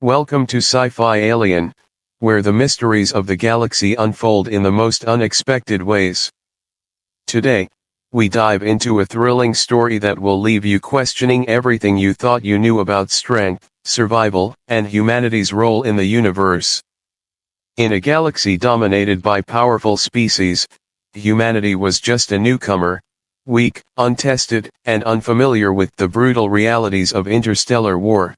Welcome to Sci-Fi Alien, where the mysteries of the galaxy unfold in the most unexpected ways. Today, we dive into a thrilling story that will leave you questioning everything you thought you knew about strength, survival, and humanity's role in the universe. In a galaxy dominated by powerful species, humanity was just a newcomer, weak, untested, and unfamiliar with the brutal realities of interstellar war.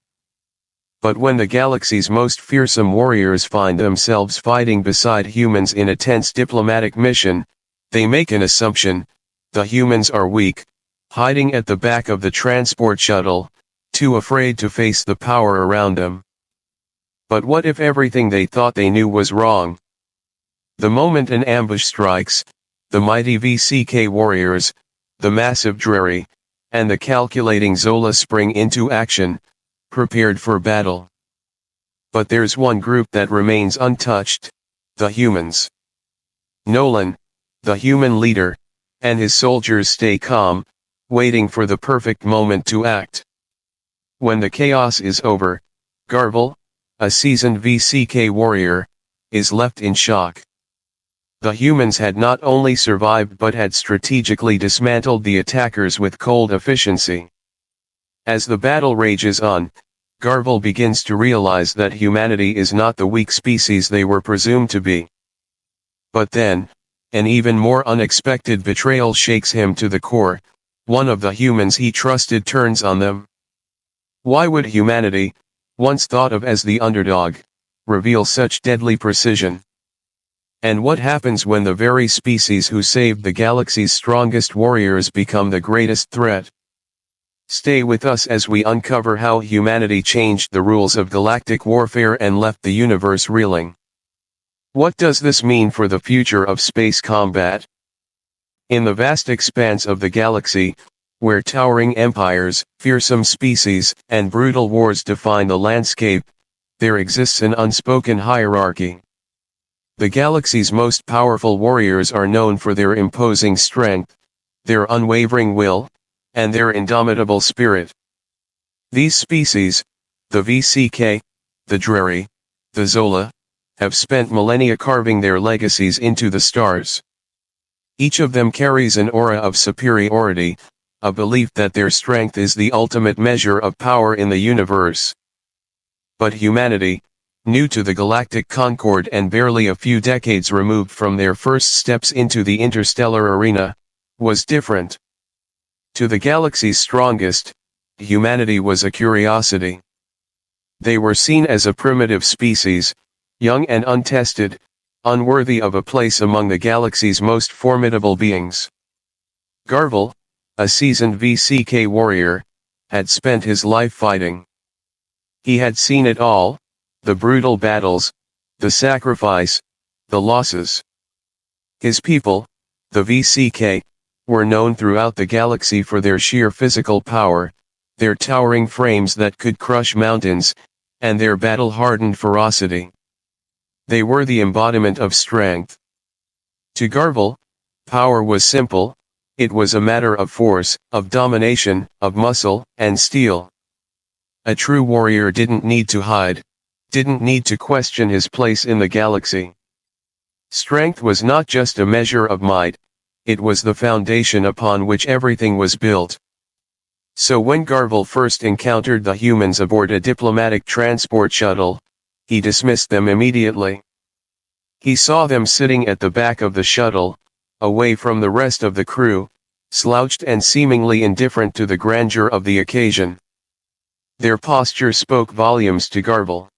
But when the galaxy's most fearsome warriors find themselves fighting beside humans in a tense diplomatic mission, they make an assumption: the humans are weak, hiding at the back of the transport shuttle, too afraid to face the power around them. But what if everything they thought they knew was wrong? The moment an ambush strikes, the mighty VCK warriors, the massive Dreri, and the calculating Zola spring into action, prepared for battle. But there's one group that remains untouched: the humans. Nolan, the human leader, and his soldiers stay calm, waiting for the perfect moment to act. When the chaos is over, Garvel, a seasoned VCK warrior, is left in shock. The humans had not only survived but had strategically dismantled the attackers with cold efficiency. As the battle rages on, Garvel begins to realize that humanity is not the weak species they were presumed to be. But then, an even more unexpected betrayal shakes him to the core. One of the humans he trusted turns on them. Why would humanity, once thought of as the underdog, reveal such deadly precision? And what happens when the very species who saved the galaxy's strongest warriors become the greatest threat? Stay with us as we uncover how humanity changed the rules of galactic warfare and left the universe reeling. What does this mean for the future of space combat? In the vast expanse of the galaxy, where towering empires, fearsome species, and brutal wars define the landscape, there exists an unspoken hierarchy. The galaxy's most powerful warriors are known for their imposing strength, their unwavering will, and their indomitable spirit. These species, the VCK, the Dreri, the Zola, have spent millennia carving their legacies into the stars. Each of them carries an aura of superiority, a belief that their strength is the ultimate measure of power in the universe. But humanity, new to the galactic concord and barely a few decades removed from their first steps into the interstellar arena, was different. To the galaxy's strongest, humanity was a curiosity. They were seen as a primitive species, young and untested, unworthy of a place among the galaxy's most formidable beings. Garvel, a seasoned VCK warrior, had spent his life fighting. He had seen it all: the brutal battles, the sacrifice, the losses. His people, the VCK, were known throughout the galaxy for their sheer physical power, their towering frames that could crush mountains, and their battle-hardened ferocity. They were the embodiment of strength. To Garvel, power was simple: it was a matter of force, of domination, of muscle and steel. A true warrior didn't need to hide, didn't need to question his place in the galaxy. Strength was not just a measure of might, it was the foundation upon which everything was built. So when Garvel first encountered the humans aboard a diplomatic transport shuttle, he dismissed them immediately. He saw them sitting at the back of the shuttle, away from the rest of the crew, slouched and seemingly indifferent to the grandeur of the occasion. Their posture spoke volumes to Garvel.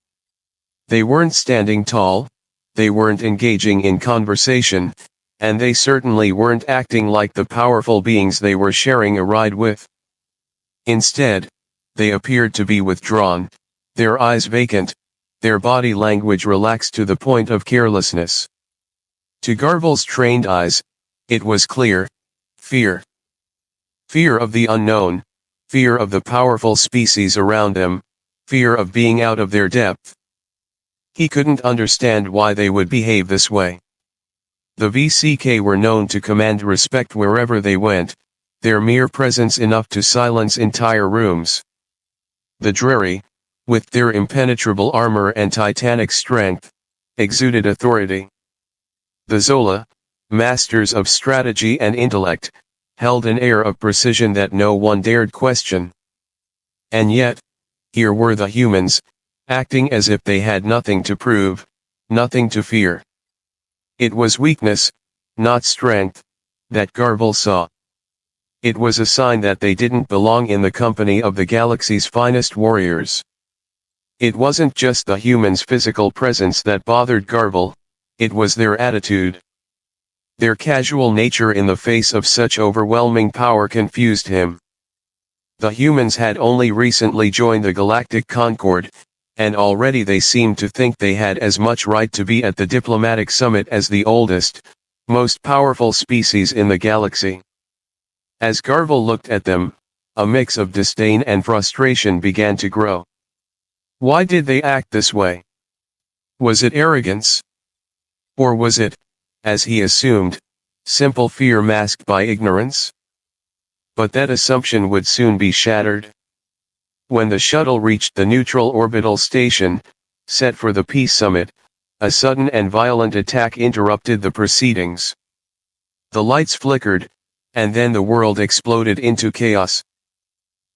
They weren't standing tall, they weren't engaging in conversation, and they certainly weren't acting like the powerful beings they were sharing a ride with. Instead, they appeared to be withdrawn, their eyes vacant, their body language relaxed to the point of carelessness. To Garvel's trained eyes, it was clear: fear. Fear of the unknown, fear of the powerful species around them, fear of being out of their depth. He couldn't understand why they would behave this way. The VCK were known to command respect wherever they went, their mere presence enough to silence entire rooms. The Dreri, with their impenetrable armor and titanic strength, exuded authority. The Zola, masters of strategy and intellect, held an air of precision that no one dared question. And yet, here were the humans, acting as if they had nothing to prove, nothing to fear. It was weakness, not strength, that Garvel saw. It was a sign that they didn't belong in the company of the galaxy's finest warriors. It wasn't just the humans' physical presence that bothered Garvel, it was their attitude. Their casual nature in the face of such overwhelming power confused him. The humans had only recently joined the Galactic Concord, and already they seemed to think they had as much right to be at the diplomatic summit as the oldest, most powerful species in the galaxy. As Garvel looked at them, a mix of disdain and frustration began to grow. Why did they act this way? Was it arrogance? Or was it, as he assumed, simple fear masked by ignorance? But that assumption would soon be shattered. When the shuttle reached the neutral orbital station, set for the Peace Summit, a sudden and violent attack interrupted the proceedings. The lights flickered, and then the world exploded into chaos.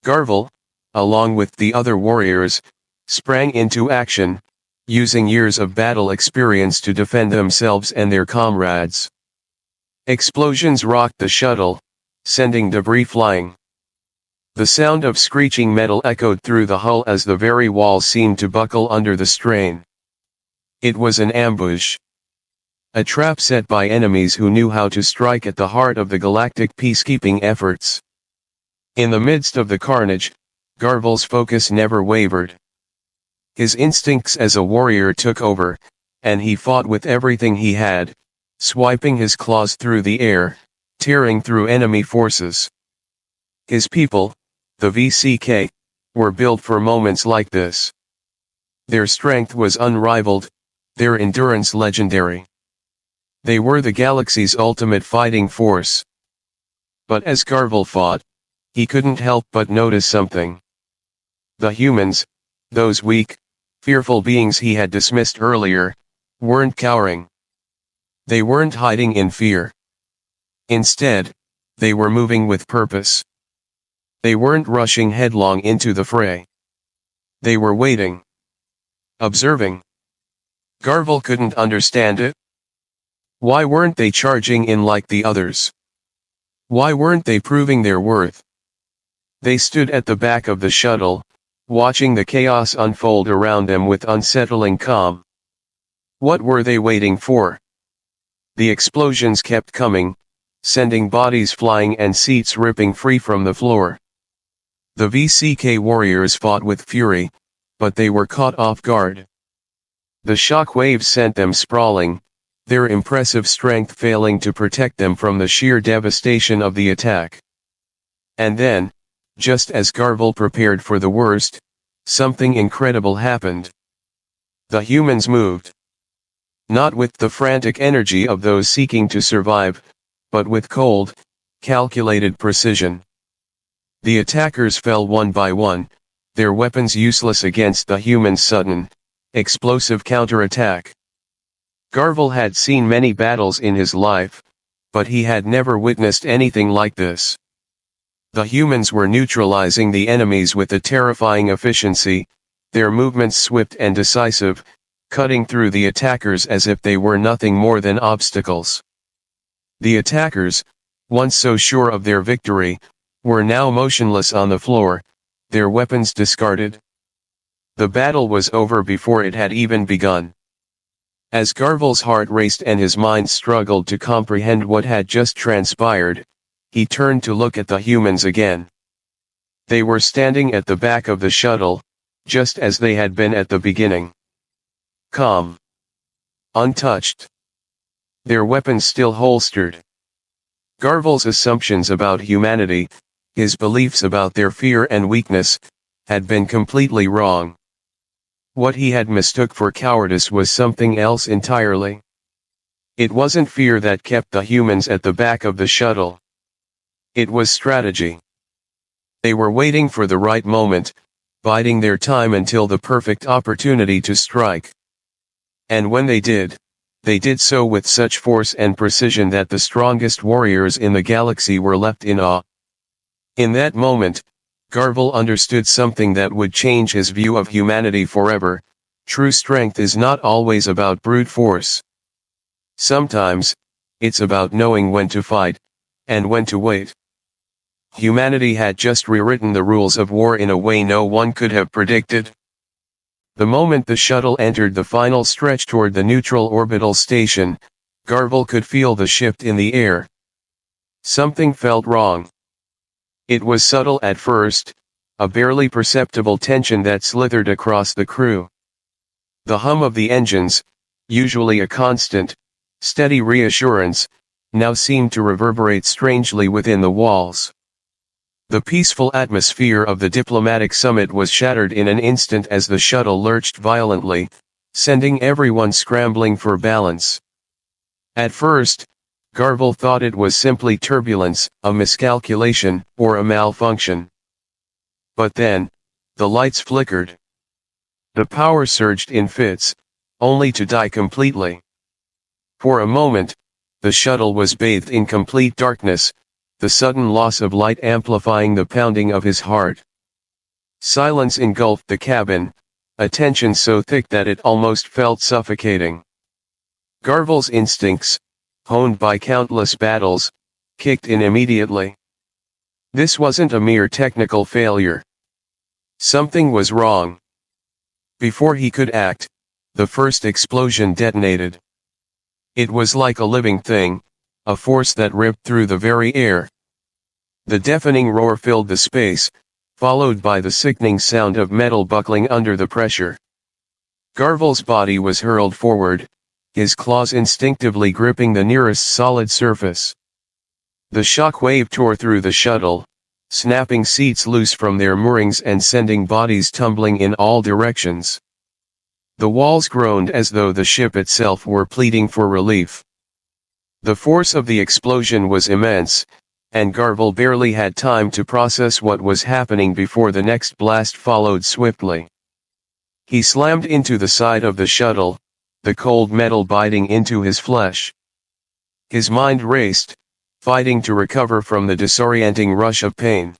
Garvel, along with the other warriors, sprang into action, using years of battle experience to defend themselves and their comrades. Explosions rocked the shuttle, sending debris flying. The sound of screeching metal echoed through the hull as the very walls seemed to buckle under the strain. It was an ambush. A trap set by enemies who knew how to strike at the heart of the galactic peacekeeping efforts. In the midst of the carnage, Garvel's focus never wavered. His instincts as a warrior took over, and he fought with everything he had, swiping his claws through the air, tearing through enemy forces. His people, the VCK, were built for moments like this. Their strength was unrivaled, their endurance legendary. They were the galaxy's ultimate fighting force. But as Garvel fought, he couldn't help but notice something. The humans, those weak, fearful beings he had dismissed earlier, weren't cowering. They weren't hiding in fear. Instead, they were moving with purpose. They weren't rushing headlong into the fray. They were waiting. Observing. Garvel couldn't understand it. Why weren't they charging in like the others? Why weren't they proving their worth? They stood at the back of the shuttle, watching the chaos unfold around them with unsettling calm. What were they waiting for? The explosions kept coming, sending bodies flying and seats ripping free from the floor. The VCK warriors fought with fury, but they were caught off guard. The shock waves sent them sprawling, their impressive strength failing to protect them from the sheer devastation of the attack. And then, just as Garvel prepared for the worst, something incredible happened. The humans moved. Not with the frantic energy of those seeking to survive, but with cold, calculated precision. The attackers fell one by one, their weapons useless against the humans' sudden, explosive counterattack. Garvel had seen many battles in his life, but he had never witnessed anything like this. The humans were neutralizing the enemies with a terrifying efficiency, their movements swift and decisive, cutting through the attackers as if they were nothing more than obstacles. The attackers, once so sure of their victory, were now motionless on the floor, their weapons discarded. The battle was over before it had even begun. As Garvel's heart raced and his mind struggled to comprehend what had just transpired, he turned to look at the humans again. They were standing at the back of the shuttle, just as they had been at the beginning. Calm. Untouched. Their weapons still holstered. Garvel's assumptions about humanity, his beliefs about their fear and weakness, had been completely wrong. What he had mistook for cowardice was something else entirely. It wasn't fear that kept the humans at the back of the shuttle. It was strategy. They were waiting for the right moment, biding their time until the perfect opportunity to strike. And when they did so with such force and precision that the strongest warriors in the galaxy were left in awe. In that moment, Garvel understood something that would change his view of humanity forever. True strength is not always about brute force. Sometimes, it's about knowing when to fight, and when to wait. Humanity had just rewritten the rules of war in a way no one could have predicted. The moment the shuttle entered the final stretch toward the neutral orbital station, Garvel could feel the shift in the air. Something felt wrong. It was subtle at first, a barely perceptible tension that slithered across the crew. The hum of the engines, usually a constant, steady reassurance, now seemed to reverberate strangely within the walls. The peaceful atmosphere of the diplomatic summit was shattered in an instant as the shuttle lurched violently, sending everyone scrambling for balance. At first, Garvel thought it was simply turbulence, a miscalculation, or a malfunction. But then, the lights flickered. The power surged in fits, only to die completely. For a moment, the shuttle was bathed in complete darkness, the sudden loss of light amplifying the pounding of his heart. Silence engulfed the cabin, a tension so thick that it almost felt suffocating. Garvel's instincts, honed by countless battles, kicked in immediately. This wasn't a mere technical failure. Something was wrong. Before he could act, the first explosion detonated. It was like a living thing, a force that ripped through the very air. The deafening roar filled the space, followed by the sickening sound of metal buckling under the pressure. Garvel's body was hurled forward, his claws instinctively gripping the nearest solid surface. The shock wave tore through the shuttle, snapping seats loose from their moorings and sending bodies tumbling in all directions. The walls groaned as though the ship itself were pleading for relief. The force of the explosion was immense, and Garvel barely had time to process what was happening before the next blast followed swiftly. He slammed into the side of the shuttle, the cold metal biting into his flesh. His mind raced, fighting to recover from the disorienting rush of pain.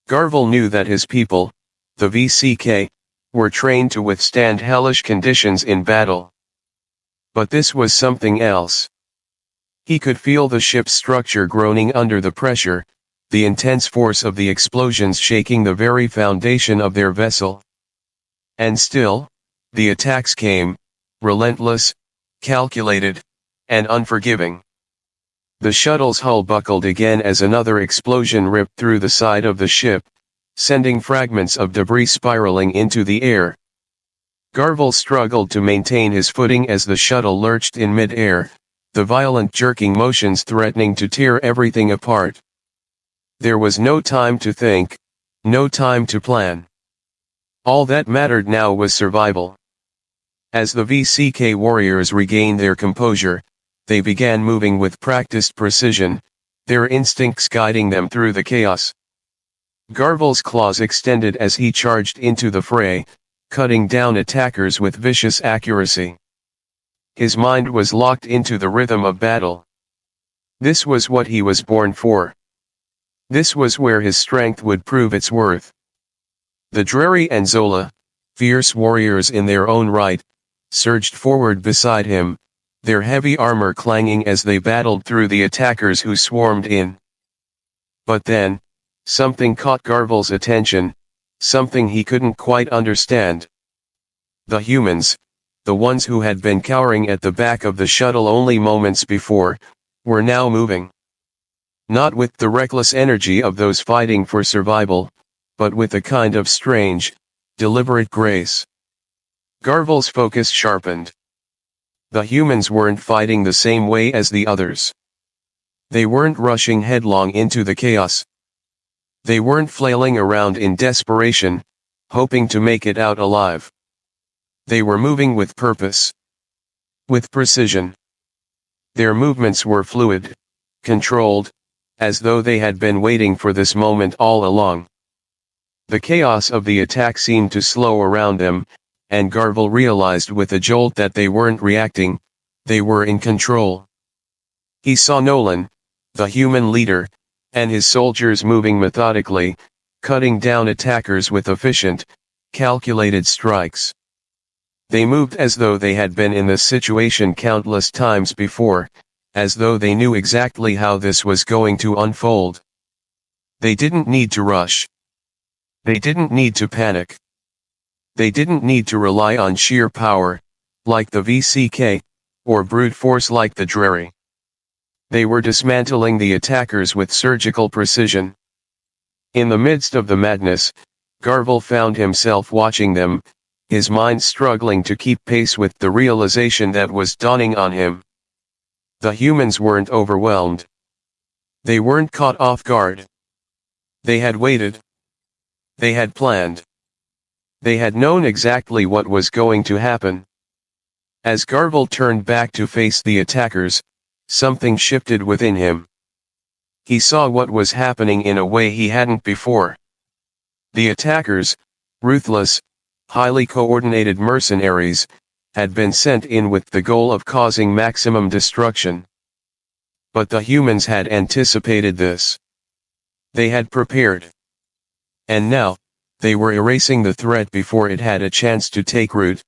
Garvel knew that his people, the VCK, were trained to withstand hellish conditions in battle. But this was something else. He could feel the ship's structure groaning under the pressure, the intense force of the explosions shaking the very foundation of their vessel. And still, the attacks came, relentless, calculated, and unforgiving. The shuttle's hull buckled again as another explosion ripped through the side of the ship, sending fragments of debris spiraling into the air. Garvel struggled to maintain his footing as the shuttle lurched in mid-air, the violent jerking motions threatening to tear everything apart. There was no time to think, no time to plan. All that mattered now was survival. As the VCK warriors regained their composure, they began moving with practiced precision, their instincts guiding them through the chaos. Garvel's claws extended as he charged into the fray, cutting down attackers with vicious accuracy. His mind was locked into the rhythm of battle. This was what he was born for. This was where his strength would prove its worth. The Dreri and Zola, fierce warriors in their own right, surged forward beside him, their heavy armor clanging as they battled through the attackers who swarmed in. But then, something caught Garvel's attention, something he couldn't quite understand. The humans, the ones who had been cowering at the back of the shuttle only moments before, were now moving. Not with the reckless energy of those fighting for survival, but with a kind of strange, deliberate grace. Garvel's focus sharpened. The humans weren't fighting the same way as the others. They weren't rushing headlong into the chaos. They weren't flailing around in desperation, hoping to make it out alive. They were moving with purpose. With precision. Their movements were fluid, controlled, as though they had been waiting for this moment all along. The chaos of the attack seemed to slow around them, and Garvel realized with a jolt that they weren't reacting, they were in control. He saw Nolan, the human leader, and his soldiers moving methodically, cutting down attackers with efficient, calculated strikes. They moved as though they had been in this situation countless times before, as though they knew exactly how this was going to unfold. They didn't need to rush. They didn't need to panic. They didn't need to rely on sheer power, like the VCK, or brute force like the Dreri. They were dismantling the attackers with surgical precision. In the midst of the madness, Garvel found himself watching them, his mind struggling to keep pace with the realization that was dawning on him. The humans weren't overwhelmed. They weren't caught off guard. They had waited. They had planned. They had known exactly what was going to happen. As Garvel turned back to face the attackers, something shifted within him. He saw what was happening in a way he hadn't before. The attackers, ruthless, highly coordinated mercenaries, had been sent in with the goal of causing maximum destruction. But the humans had anticipated this. They had prepared. And now, they were erasing the threat before it had a chance to take root.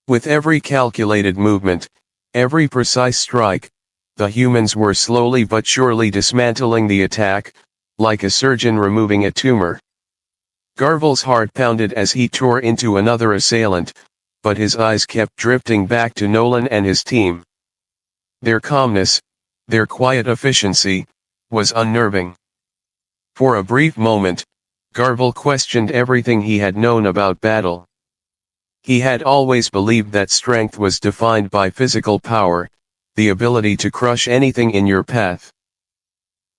With every calculated movement, every precise strike, the humans were slowly but surely dismantling the attack, like a surgeon removing a tumor. Garvel's heart pounded as he tore into another assailant, but his eyes kept drifting back to Nolan and his team. Their calmness, their quiet efficiency, was unnerving. For a brief moment, Garvel questioned everything he had known about battle. He had always believed that strength was defined by physical power, the ability to crush anything in your path.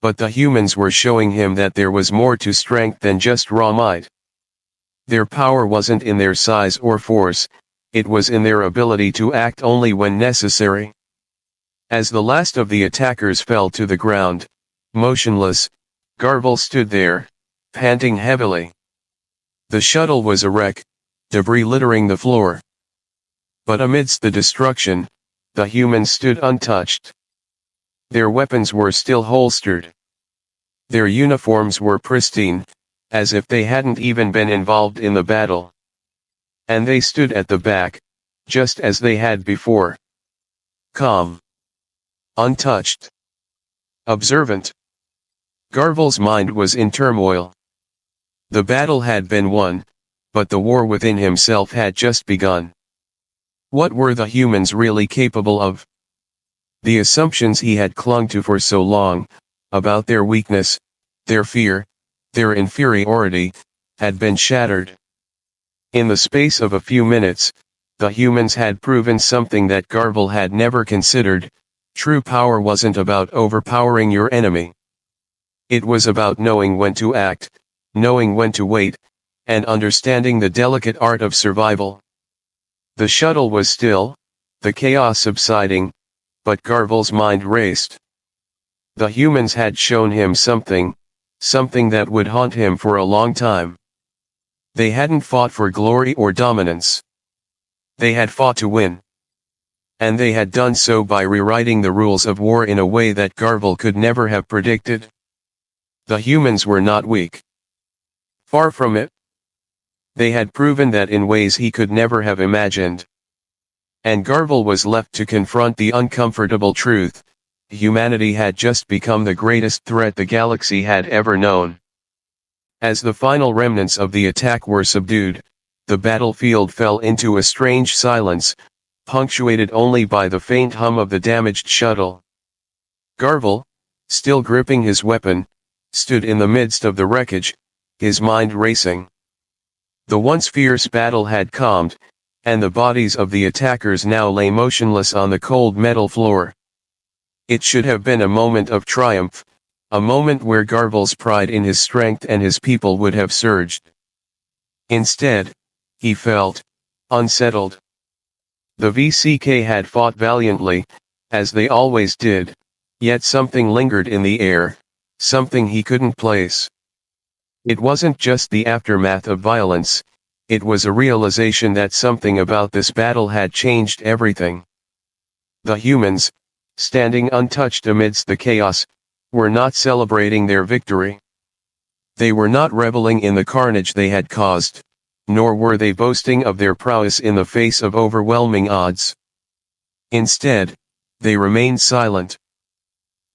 But the humans were showing him that there was more to strength than just raw might. Their power wasn't in their size or force, it was in their ability to act only when necessary. As the last of the attackers fell to the ground, motionless, Garvel stood there, panting heavily. The shuttle was a wreck, debris littering the floor. But amidst the destruction, the humans stood untouched. Their weapons were still holstered. Their uniforms were pristine, as if they hadn't even been involved in the battle. And they stood at the back, just as they had before. Calm. Untouched. Observant. Garvel's mind was in turmoil. The battle had been won, but the war within himself had just begun. What were the humans really capable of? The assumptions he had clung to for so long, about their weakness, their fear, their inferiority, had been shattered. In the space of a few minutes, the humans had proven something that Garvel had never considered: true power wasn't about overpowering your enemy. It was about knowing when to act, knowing when to wait, and understanding the delicate art of survival. The shuttle was still, the chaos subsiding, but Garvel's mind raced. The humans had shown him something that would haunt him for a long time. They hadn't fought for glory or dominance. They had fought to win. And they had done so by rewriting the rules of war in a way that Garvel could never have predicted. The humans were not weak. Far from it. They had proven that in ways he could never have imagined. And Garvel was left to confront the uncomfortable truth: humanity had just become the greatest threat the galaxy had ever known. As the final remnants of the attack were subdued, the battlefield fell into a strange silence, punctuated only by the faint hum of the damaged shuttle. Garvel, still gripping his weapon, stood in the midst of the wreckage, his mind racing. The once fierce battle had calmed, and the bodies of the attackers now lay motionless on the cold metal floor. It should have been a moment of triumph, a moment where Garvel's pride in his strength and his people would have surged. Instead, he felt unsettled. The VCK had fought valiantly, as they always did, yet something lingered in the air, something he couldn't place. It wasn't just the aftermath of violence, it was a realization that something about this battle had changed everything. The humans, standing untouched amidst the chaos, were not celebrating their victory. They were not reveling in the carnage they had caused, nor were they boasting of their prowess in the face of overwhelming odds. Instead, they remained silent.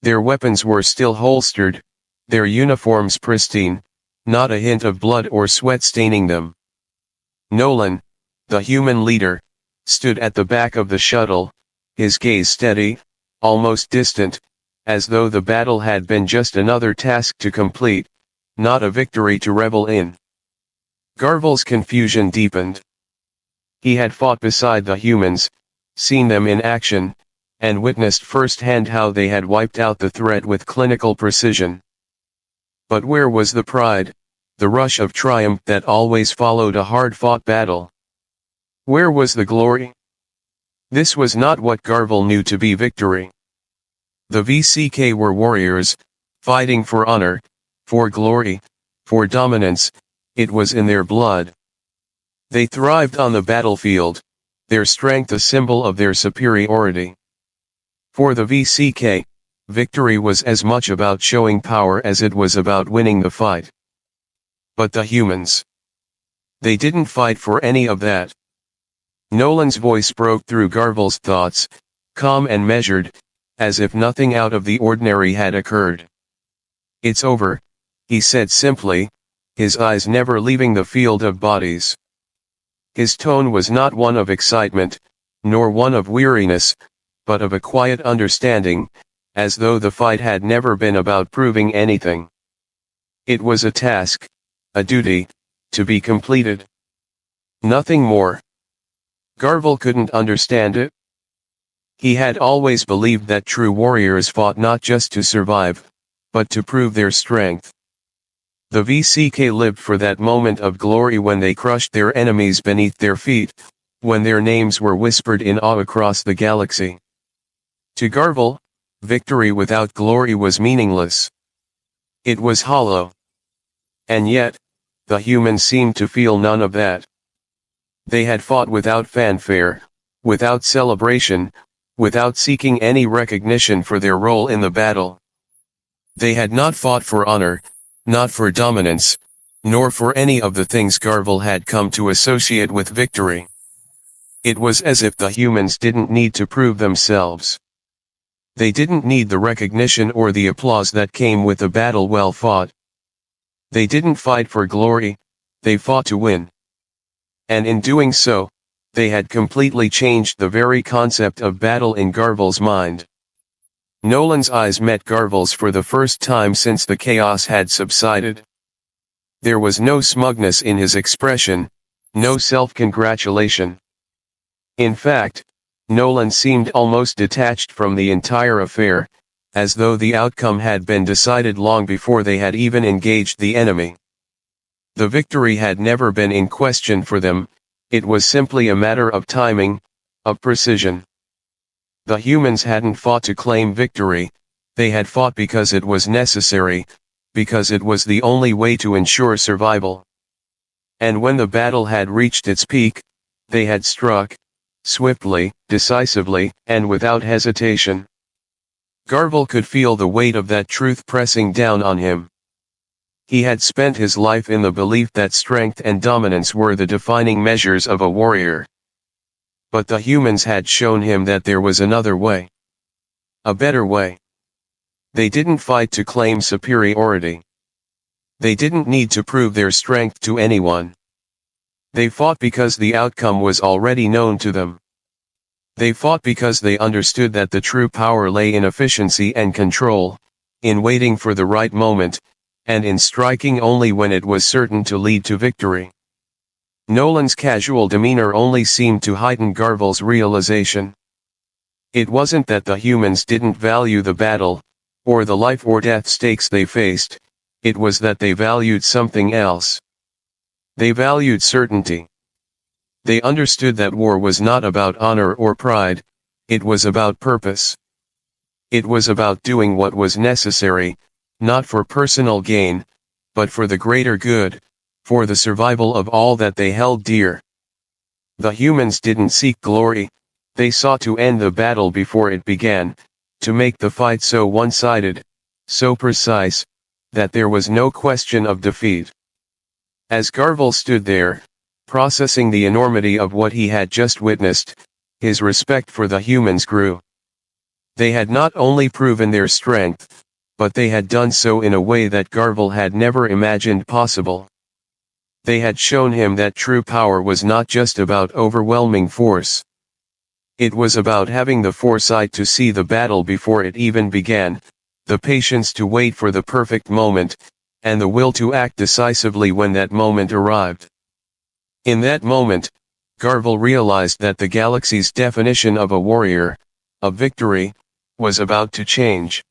Their weapons were still holstered, their uniforms pristine, not a hint of blood or sweat staining them. Nolan, the human leader, stood at the back of the shuttle, his gaze steady, almost distant, as though the battle had been just another task to complete, not a victory to revel in. Garvel's confusion deepened. He had fought beside the humans, seen them in action, and witnessed firsthand how they had wiped out the threat with clinical precision. But where was the pride, the rush of triumph that always followed a hard-fought battle? Where was the glory? This was not what Garvel knew to be victory. The VCK were warriors, fighting for honor, for glory, for dominance. It was in their blood. They thrived on the battlefield, their strength a symbol of their superiority. For the VCK, victory was as much about showing power as it was about winning the fight. But the humans, they didn't fight for any of that. Nolan's voice broke through Garvel's thoughts, calm and measured, as if nothing out of the ordinary had occurred. "It's over," he said simply, his eyes never leaving the field of bodies. His tone was not one of excitement, nor one of weariness, but of a quiet understanding, as though the fight had never been about proving anything. It was a task, a duty, to be completed. Nothing more. Garvel couldn't understand it. He had always believed that true warriors fought not just to survive, but to prove their strength. The VCK lived for that moment of glory when they crushed their enemies beneath their feet, when their names were whispered in awe across the galaxy. To Garvel, victory without glory was meaningless. It was hollow. And yet, the humans seemed to feel none of that. They had fought without fanfare, without celebration, without seeking any recognition for their role in the battle. They had not fought for honor, not for dominance, nor for any of the things Garvel had come to associate with victory. It was as if the humans didn't need to prove themselves. They didn't need the recognition or the applause that came with a battle well fought. They didn't fight for glory, they fought to win. And in doing so, they had completely changed the very concept of battle in Garvel's mind. Nolan's eyes met Garvel's for the first time since the chaos had subsided. There was no smugness in his expression, no self-congratulation. In fact, Nolan seemed almost detached from the entire affair, as though the outcome had been decided long before they had even engaged the enemy. The victory had never been in question for them, it was simply a matter of timing, of precision. The humans hadn't fought to claim victory, they had fought because it was necessary, because it was the only way to ensure survival. And when the battle had reached its peak, they had struck, swiftly, decisively, and without hesitation. Garvel could feel the weight of that truth pressing down on him. He had spent his life in the belief that strength and dominance were the defining measures of a warrior. But the humans had shown him that there was another way. A better way. They didn't fight to claim superiority. They didn't need to prove their strength to anyone. They fought because the outcome was already known to them. They fought because they understood that the true power lay in efficiency and control, in waiting for the right moment, and in striking only when it was certain to lead to victory. Nolan's casual demeanor only seemed to heighten Garvel's realization. It wasn't that the humans didn't value the battle, or the life or death stakes they faced, it was that they valued something else. They valued certainty. They understood that war was not about honor or pride, it was about purpose. It was about doing what was necessary, not for personal gain, but for the greater good, for the survival of all that they held dear. The humans didn't seek glory, they sought to end the battle before it began, to make the fight so one-sided, so precise, that there was no question of defeat. As Garvel stood there, processing the enormity of what he had just witnessed, his respect for the humans grew. They had not only proven their strength, but they had done so in a way that Garvel had never imagined possible. They had shown him that true power was not just about overwhelming force. It was about having the foresight to see the battle before it even began, the patience to wait for the perfect moment, and the will to act decisively when that moment arrived. In that moment, Garvel realized that the galaxy's definition of a warrior, of victory, was about to change.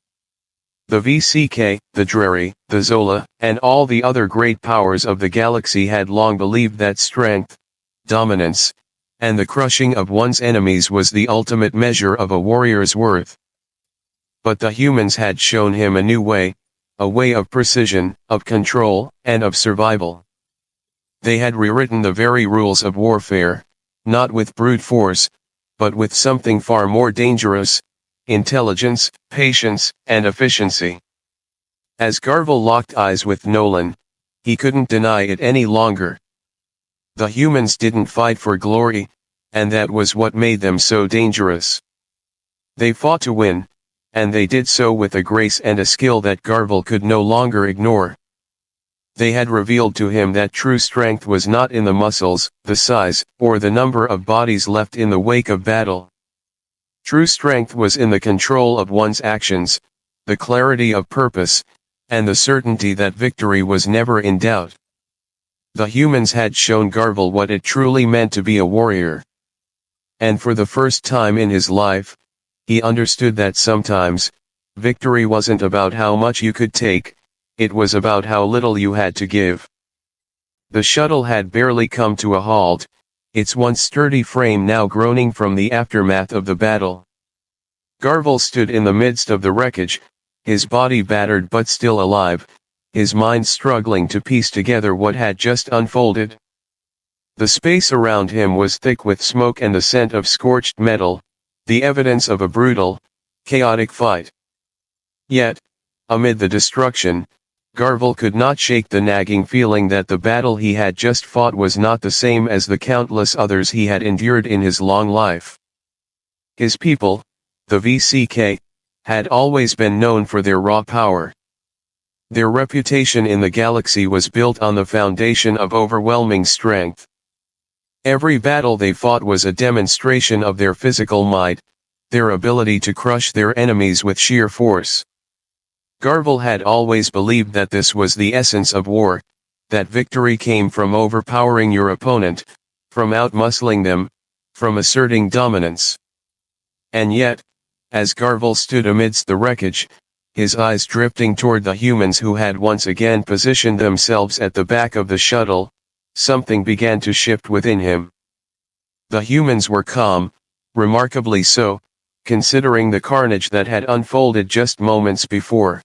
The VCK, the Dreri, the Zola, and all the other great powers of the galaxy had long believed that strength, dominance, and the crushing of one's enemies was the ultimate measure of a warrior's worth. But the humans had shown him a new way, a way of precision, of control, and of survival. They had rewritten the very rules of warfare, not with brute force, but with something far more dangerous: intelligence, patience, and efficiency. As Garvel locked eyes with Nolan, he couldn't deny it any longer. The humans didn't fight for glory, and that was what made them so dangerous. They fought to win, and they did so with a grace and a skill that Garvel could no longer ignore. They had revealed to him that true strength was not in the muscles, the size, or the number of bodies left in the wake of battle. True strength was in the control of one's actions, the clarity of purpose, and the certainty that victory was never in doubt. The humans had shown Garvel what it truly meant to be a warrior. And for the first time in his life, he understood that sometimes, victory wasn't about how much you could take, it was about how little you had to give. The shuttle had barely come to a halt, its once sturdy frame now groaning from the aftermath of the battle. Garvel stood in the midst of the wreckage, his body battered but still alive, his mind struggling to piece together what had just unfolded. The space around him was thick with smoke and the scent of scorched metal, the evidence of a brutal, chaotic fight. Yet, amid the destruction, Garvel could not shake the nagging feeling that the battle he had just fought was not the same as the countless others he had endured in his long life. His people, the VCK, had always been known for their raw power. Their reputation in the galaxy was built on the foundation of overwhelming strength. Every battle they fought was a demonstration of their physical might, their ability to crush their enemies with sheer force. Garvel had always believed that this was the essence of war, that victory came from overpowering your opponent, from outmuscling them, from asserting dominance. And yet, as Garvel stood amidst the wreckage, his eyes drifting toward the humans who had once again positioned themselves at the back of the shuttle, something began to shift within him. The humans were calm, remarkably so, considering the carnage that had unfolded just moments before.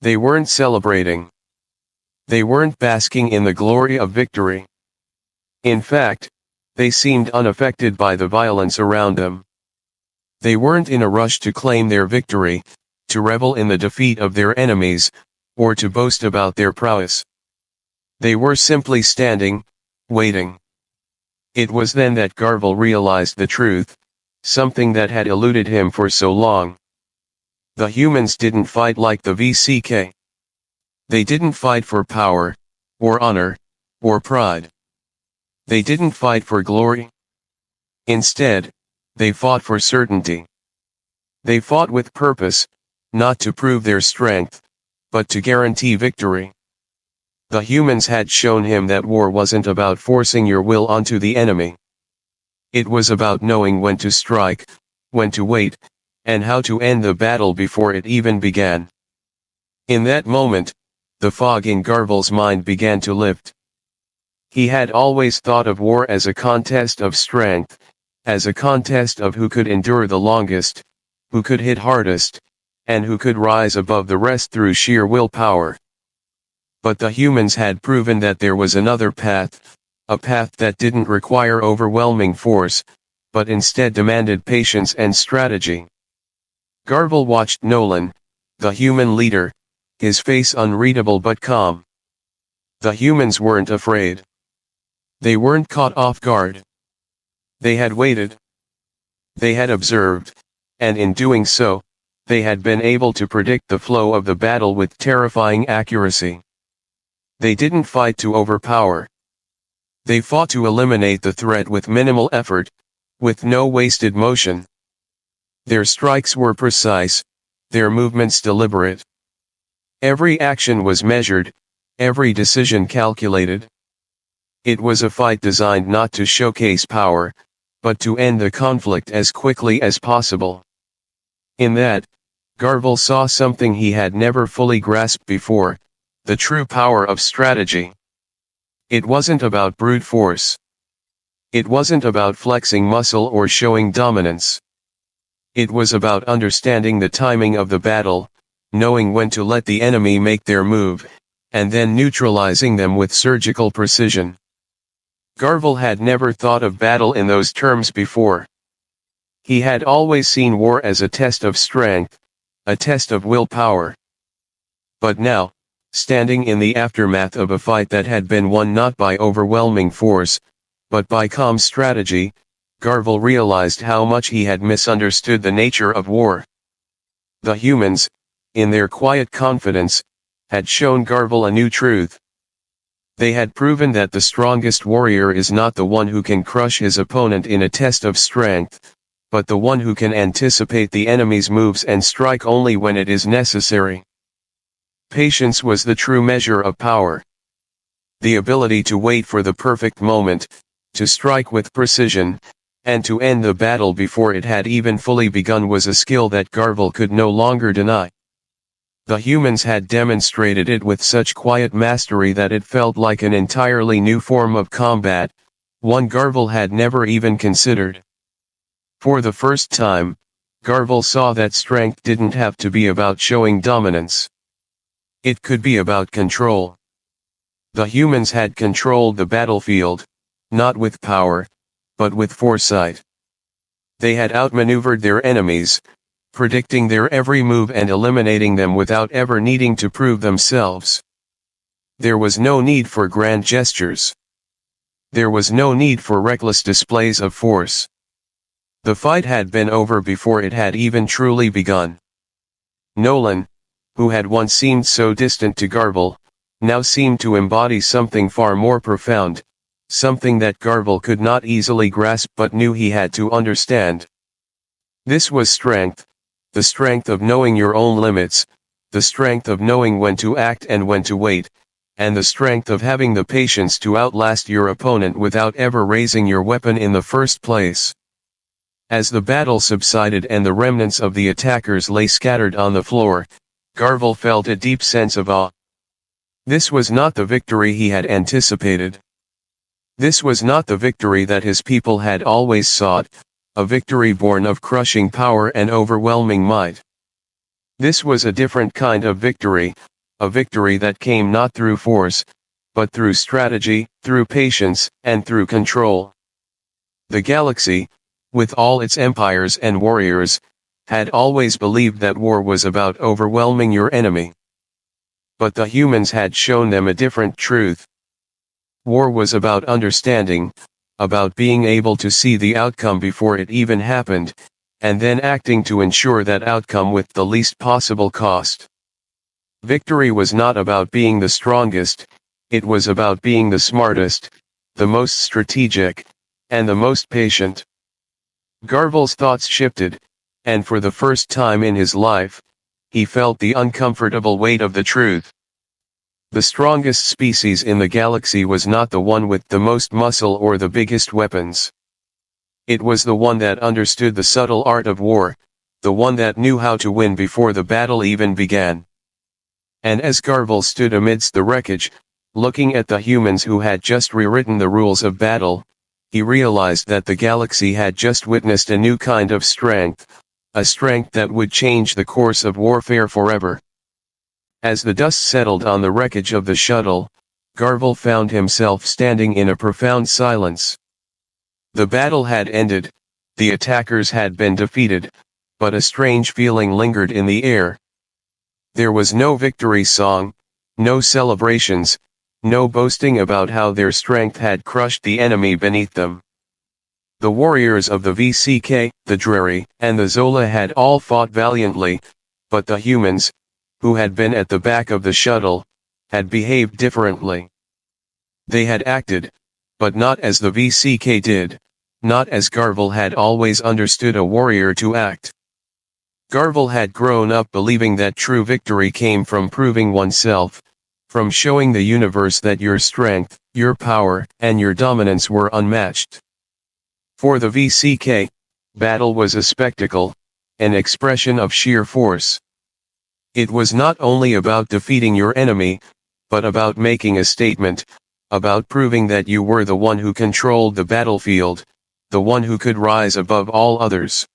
They weren't celebrating. They weren't basking in the glory of victory. In fact, they seemed unaffected by the violence around them. They weren't in a rush to claim their victory, to revel in the defeat of their enemies, or to boast about their prowess. They were simply standing, waiting. It was then that Garvel realized the truth, something that had eluded him for so long. The humans didn't fight like the VCK. They didn't fight for power, or honor, or pride. They didn't fight for glory. Instead, they fought for certainty. They fought with purpose, not to prove their strength, but to guarantee victory. The humans had shown him that war wasn't about forcing your will onto the enemy. It was about knowing when to strike, when to wait, and how to end the battle before it even began. In that moment, the fog in Garvel's mind began to lift. He had always thought of war as a contest of strength, as a contest of who could endure the longest, who could hit hardest, and who could rise above the rest through sheer willpower. But the humans had proven that there was another path, a path that didn't require overwhelming force, but instead demanded patience and strategy. Garble watched Nolan, the human leader, his face unreadable but calm. The humans weren't afraid. They weren't caught off guard. They had waited. They had observed, and in doing so, they had been able to predict the flow of the battle with terrifying accuracy. They didn't fight to overpower. They fought to eliminate the threat with minimal effort, with no wasted motion. Their strikes were precise, their movements deliberate. Every action was measured, every decision calculated. It was a fight designed not to showcase power, but to end the conflict as quickly as possible. In that, Garble saw something he had never fully grasped before, the true power of strategy. It wasn't about brute force. It wasn't about flexing muscle or showing dominance. It was about understanding the timing of the battle, knowing when to let the enemy make their move, and then neutralizing them with surgical precision. Garble had never thought of battle in those terms before. He had always seen war as a test of strength, a test of willpower. But now, standing in the aftermath of a fight that had been won not by overwhelming force, but by calm strategy, Garble realized how much he had misunderstood the nature of war. The humans, in their quiet confidence, had shown Garble a new truth. They had proven that the strongest warrior is not the one who can crush his opponent in a test of strength, but the one who can anticipate the enemy's moves and strike only when it is necessary. Patience was the true measure of power. The ability to wait for the perfect moment, to strike with precision, and to end the battle before it had even fully begun was a skill that Garble could no longer deny. The humans had demonstrated it with such quiet mastery that it felt like an entirely new form of combat, one Garble had never even considered. For the first time, Garble saw that strength didn't have to be about showing dominance. It could be about control. The humans had controlled the battlefield, not with power, but with foresight. They had outmaneuvered their enemies, predicting their every move and eliminating them without ever needing to prove themselves. There was no need for grand gestures. There was no need for reckless displays of force. The fight had been over before it had even truly begun. Nolan, who had once seemed so distant to Garble, now seemed to embody something far more profound, something that Garble could not easily grasp but knew he had to understand. This was strength, the strength of knowing your own limits, the strength of knowing when to act and when to wait, and the strength of having the patience to outlast your opponent without ever raising your weapon in the first place. As the battle subsided and the remnants of the attackers lay scattered on the floor, Garble felt a deep sense of awe. This was not the victory he had anticipated. This was not the victory that his people had always sought, a victory born of crushing power and overwhelming might. This was a different kind of victory, a victory that came not through force, but through strategy, through patience, and through control. The galaxy, with all its empires and warriors, had always believed that war was about overwhelming your enemy. But the humans had shown them a different truth. War was about understanding, about being able to see the outcome before it even happened, and then acting to ensure that outcome with the least possible cost. Victory was not about being the strongest, it was about being the smartest, the most strategic, and the most patient. Garble's thoughts shifted, and for the first time in his life, he felt the uncomfortable weight of the truth. The strongest species in the galaxy was not the one with the most muscle or the biggest weapons. It was the one that understood the subtle art of war, the one that knew how to win before the battle even began. And as Garble stood amidst the wreckage, looking at the humans who had just rewritten the rules of battle, he realized that the galaxy had just witnessed a new kind of strength, a strength that would change the course of warfare forever. As the dust settled on the wreckage of the shuttle, Garvel found himself standing in a profound silence. The battle had ended, the attackers had been defeated, but a strange feeling lingered in the air. There was no victory song, no celebrations, no boasting about how their strength had crushed the enemy beneath them. The warriors of the VCK, the Dreri, and the Zola had all fought valiantly, but the humans, who had been at the back of the shuttle, had behaved differently. They had acted, but not as the VCK did, not as Garvel had always understood a warrior to act. Garvel had grown up believing that true victory came from proving oneself, from showing the universe that your strength, your power, and your dominance were unmatched. For the VCK, battle was a spectacle, an expression of sheer force. It was not only about defeating your enemy, but about making a statement, about proving that you were the one who controlled the battlefield, the one who could rise above all others.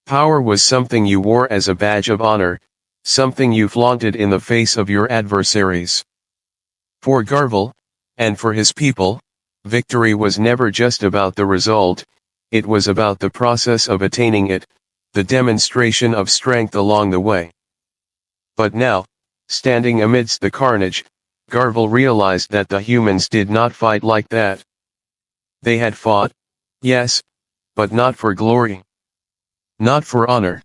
Power was something you wore as a badge of honor, something you flaunted in the face of your adversaries. For Garvel, and for his people, victory was never just about the result, it was about the process of attaining it, the demonstration of strength along the way. But now, standing amidst the carnage, Garvel realized that the humans did not fight like that. They had fought, yes, but not for glory. Not for honor.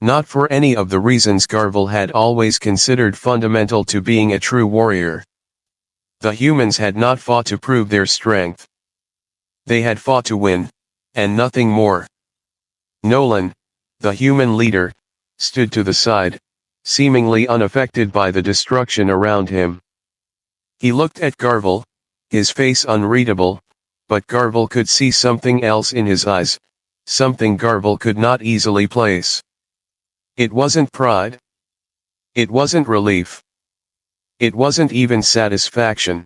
Not for any of the reasons Garvel had always considered fundamental to being a true warrior. The humans had not fought to prove their strength. They had fought to win, and nothing more. Nolan, the human leader, stood to the side, seemingly unaffected by the destruction around him. He looked at Garvel, his face unreadable, but Garvel could see something else in his eyes, something Garvel could not easily place. It wasn't pride. It wasn't relief. It wasn't even satisfaction.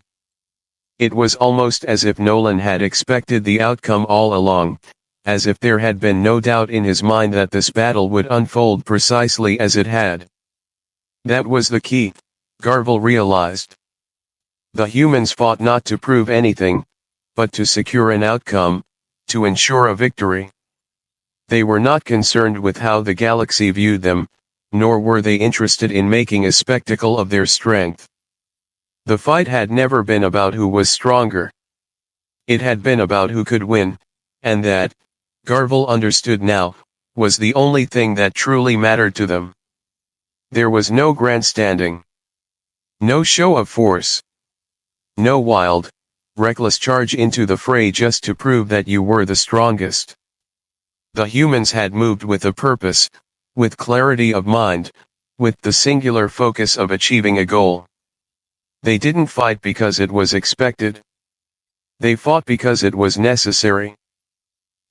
It was almost as if Nolan had expected the outcome all along, as if there had been no doubt in his mind that this battle would unfold precisely as it had. That was the key, Garvel realized. The humans fought not to prove anything, but to secure an outcome, to ensure a victory. They were not concerned with how the galaxy viewed them, nor were they interested in making a spectacle of their strength. The fight had never been about who was stronger. It had been about who could win, and that, Garvel understood now, was the only thing that truly mattered to them. There was no grandstanding. No show of force. No wild, reckless charge into the fray just to prove that you were the strongest. The humans had moved with a purpose, with clarity of mind, with the singular focus of achieving a goal. They didn't fight because it was expected. They fought because it was necessary.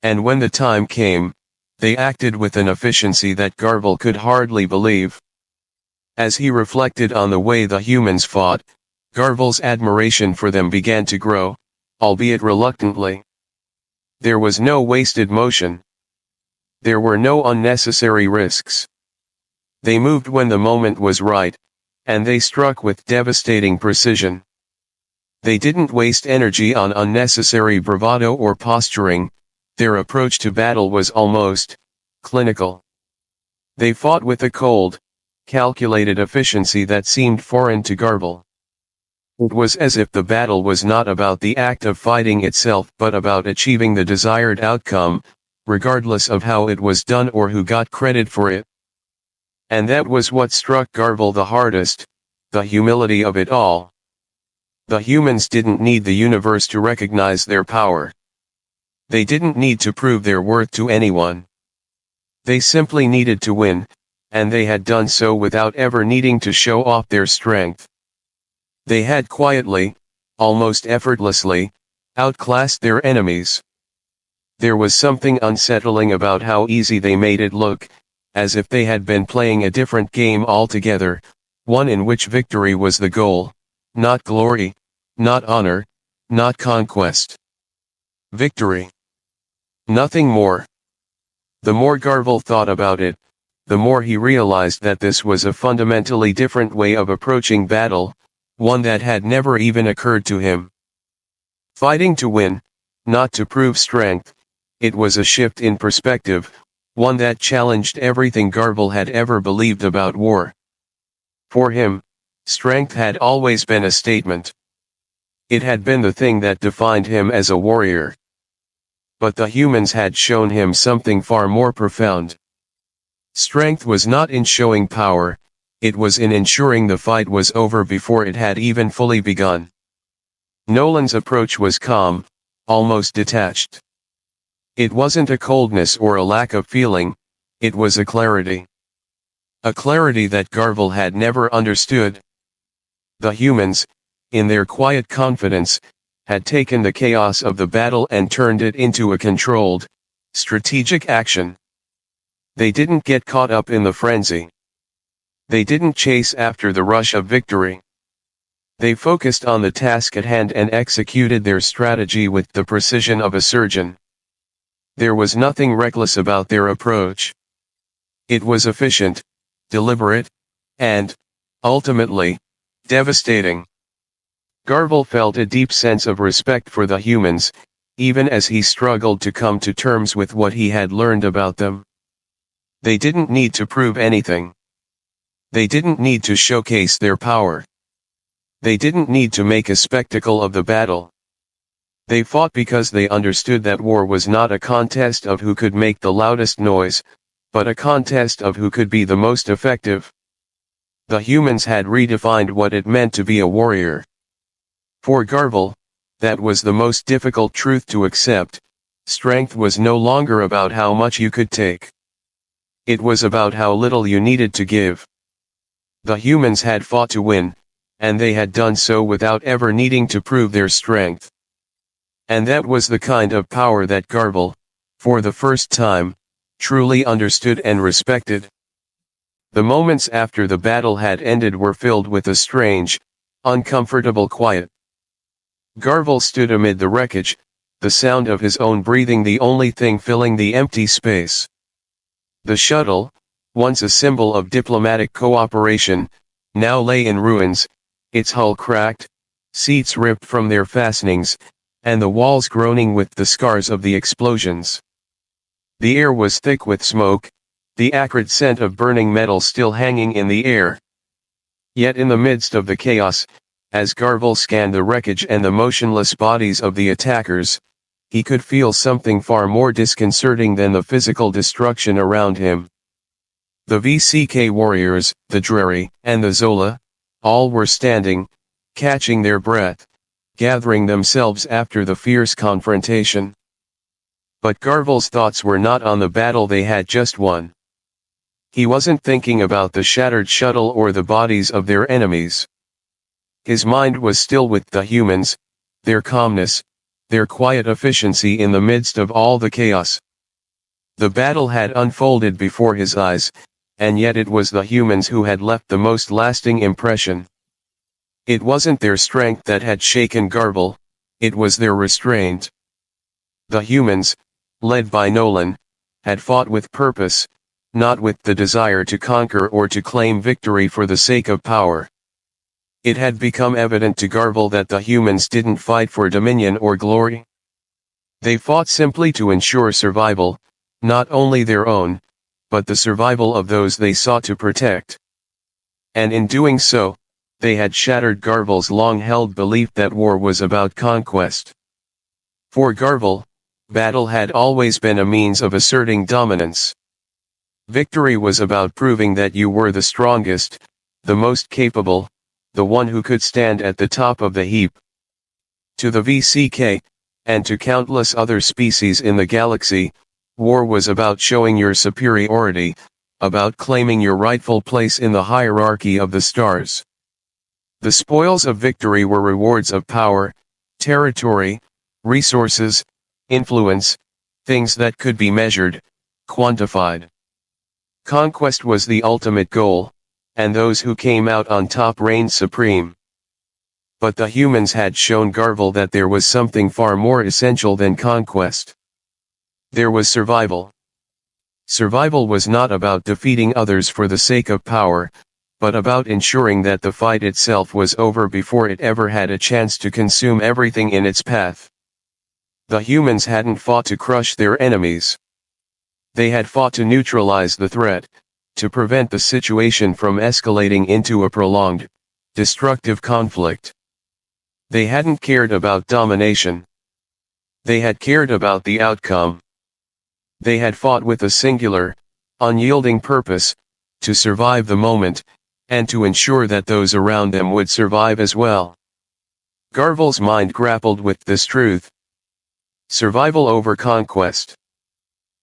And when the time came, they acted with an efficiency that Garvel could hardly believe. As he reflected on the way the humans fought, Garvel's admiration for them began to grow, albeit reluctantly. There was no wasted motion. There were no unnecessary risks. They moved when the moment was right, and they struck with devastating precision. They didn't waste energy on unnecessary bravado or posturing, their approach to battle was almost clinical. They fought with a cold, calculated efficiency that seemed foreign to Garvel. It was as if the battle was not about the act of fighting itself but about achieving the desired outcome, regardless of how it was done or who got credit for it. And that was what struck Garvel the hardest, the humility of it all. The humans didn't need the universe to recognize their power. They didn't need to prove their worth to anyone. They simply needed to win, and they had done so without ever needing to show off their strength. They had quietly, almost effortlessly, outclassed their enemies. There was something unsettling about how easy they made it look, as if they had been playing a different game altogether, one in which victory was the goal, not glory, not honor, not conquest. Victory. Nothing more. The more Garvel thought about it, the more he realized that this was a fundamentally different way of approaching battle, one that had never even occurred to him. Fighting to win, not to prove strength, it was a shift in perspective, one that challenged everything Garble had ever believed about war. For him, strength had always been a statement. It had been the thing that defined him as a warrior. But the humans had shown him something far more profound. Strength was not in showing power, it was in ensuring the fight was over before it had even fully begun. Nolan's approach was calm, almost detached. It wasn't a coldness or a lack of feeling, it was a clarity. A clarity that Garble had never understood. The humans, in their quiet confidence, had taken the chaos of the battle and turned it into a controlled, strategic action. They didn't get caught up in the frenzy. They didn't chase after the rush of victory. They focused on the task at hand and executed their strategy with the precision of a surgeon. There was nothing reckless about their approach. It was efficient, deliberate, and, ultimately, devastating. Garble felt a deep sense of respect for the humans, even as he struggled to come to terms with what he had learned about them. They didn't need to prove anything. They didn't need to showcase their power. They didn't need to make a spectacle of the battle. They fought because they understood that war was not a contest of who could make the loudest noise, but a contest of who could be the most effective. The humans had redefined what it meant to be a warrior. For Garble, that was the most difficult truth to accept. Strength was no longer about how much you could take. It was about how little you needed to give. The humans had fought to win, and they had done so without ever needing to prove their strength. And that was the kind of power that Garble, for the first time, truly understood and respected. The moments after the battle had ended were filled with a strange, uncomfortable quiet. Garble stood amid the wreckage, the sound of his own breathing the only thing filling the empty space. The shuttle, once a symbol of diplomatic cooperation, now lay in ruins, its hull cracked, seats ripped from their fastenings, and the walls groaning with the scars of the explosions. The air was thick with smoke, the acrid scent of burning metal still hanging in the air. Yet in the midst of the chaos, as Garble scanned the wreckage and the motionless bodies of the attackers, he could feel something far more disconcerting than the physical destruction around him. The VCK warriors, the Dreri, and the Zola, all were standing, catching their breath, gathering themselves after the fierce confrontation. But Garble's thoughts were not on the battle they had just won. He wasn't thinking about the shattered shuttle or the bodies of their enemies. His mind was still with the humans, their calmness, their quiet efficiency in the midst of all the chaos. The battle had unfolded before his eyes, and yet it was the humans who had left the most lasting impression. It wasn't their strength that had shaken Garble, it was their restraint. The humans, led by Nolan, had fought with purpose, not with the desire to conquer or to claim victory for the sake of power. It had become evident to Garble that the humans didn't fight for dominion or glory. They fought simply to ensure survival, not only their own, but the survival of those they sought to protect. And in doing so, they had shattered Garble's long-held belief that war was about conquest. For Garble, battle had always been a means of asserting dominance. Victory was about proving that you were the strongest, the most capable, the one who could stand at the top of the heap. To the VCK, and to countless other species in the galaxy, war was about showing your superiority, about claiming your rightful place in the hierarchy of the stars. The spoils of victory were rewards of power, territory, resources, influence, things that could be measured, quantified. Conquest was the ultimate goal, and those who came out on top reigned supreme. But the humans had shown Garble that there was something far more essential than conquest. There was survival. Survival was not about defeating others for the sake of power, but about ensuring that the fight itself was over before it ever had a chance to consume everything in its path. The humans hadn't fought to crush their enemies. They had fought to neutralize the threat, to prevent the situation from escalating into a prolonged, destructive conflict. They hadn't cared about domination. They had cared about the outcome. They had fought with a singular, unyielding purpose, to survive the moment, and to ensure that those around them would survive as well. Garvel's mind grappled with this truth. Survival over conquest.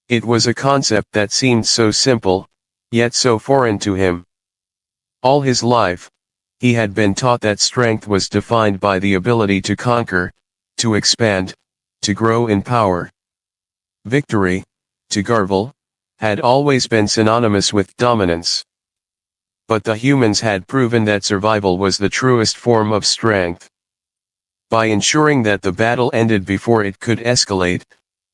It was a concept that seemed so simple, yet so foreign to him. All his life, he had been taught that strength was defined by the ability to conquer, to expand, to grow in power. Victory, to Garvel, had always been synonymous with dominance. But the humans had proven that survival was the truest form of strength. By ensuring that the battle ended before it could escalate,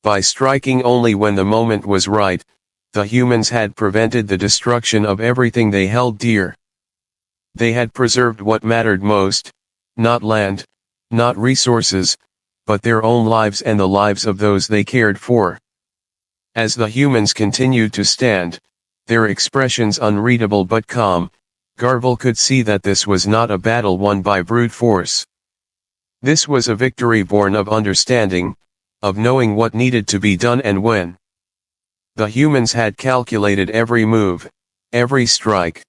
by striking only when the moment was right, the humans had prevented the destruction of everything they held dear. They had preserved what mattered most, not land, not resources, but their own lives and the lives of those they cared for. As the humans continued to stand, their expressions unreadable but calm, Garvel could see that this was not a battle won by brute force. This was a victory born of understanding, of knowing what needed to be done and when. The humans had calculated every move, every strike.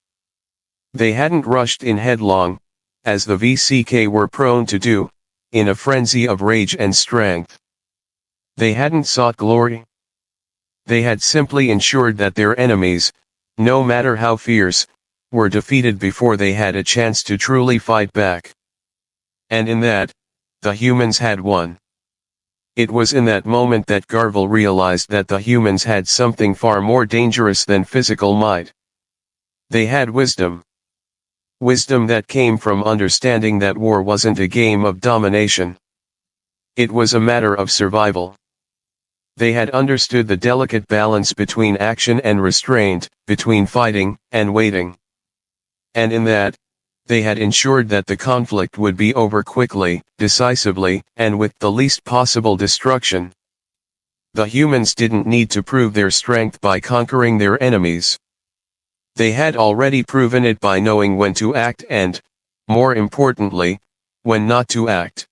They hadn't rushed in headlong, as the VCK were prone to do, in a frenzy of rage and strength. They hadn't sought glory. They had simply ensured that their enemies, no matter how fierce, were defeated before they had a chance to truly fight back. And in that, the humans had won. It was in that moment that Garvel realized that the humans had something far more dangerous than physical might. They had wisdom. Wisdom that came from understanding that war wasn't a game of domination. It was a matter of survival. They had understood the delicate balance between action and restraint, between fighting and waiting. And in that, they had ensured that the conflict would be over quickly, decisively, and with the least possible destruction. The humans didn't need to prove their strength by conquering their enemies. They had already proven it by knowing when to act and, more importantly, when not to act.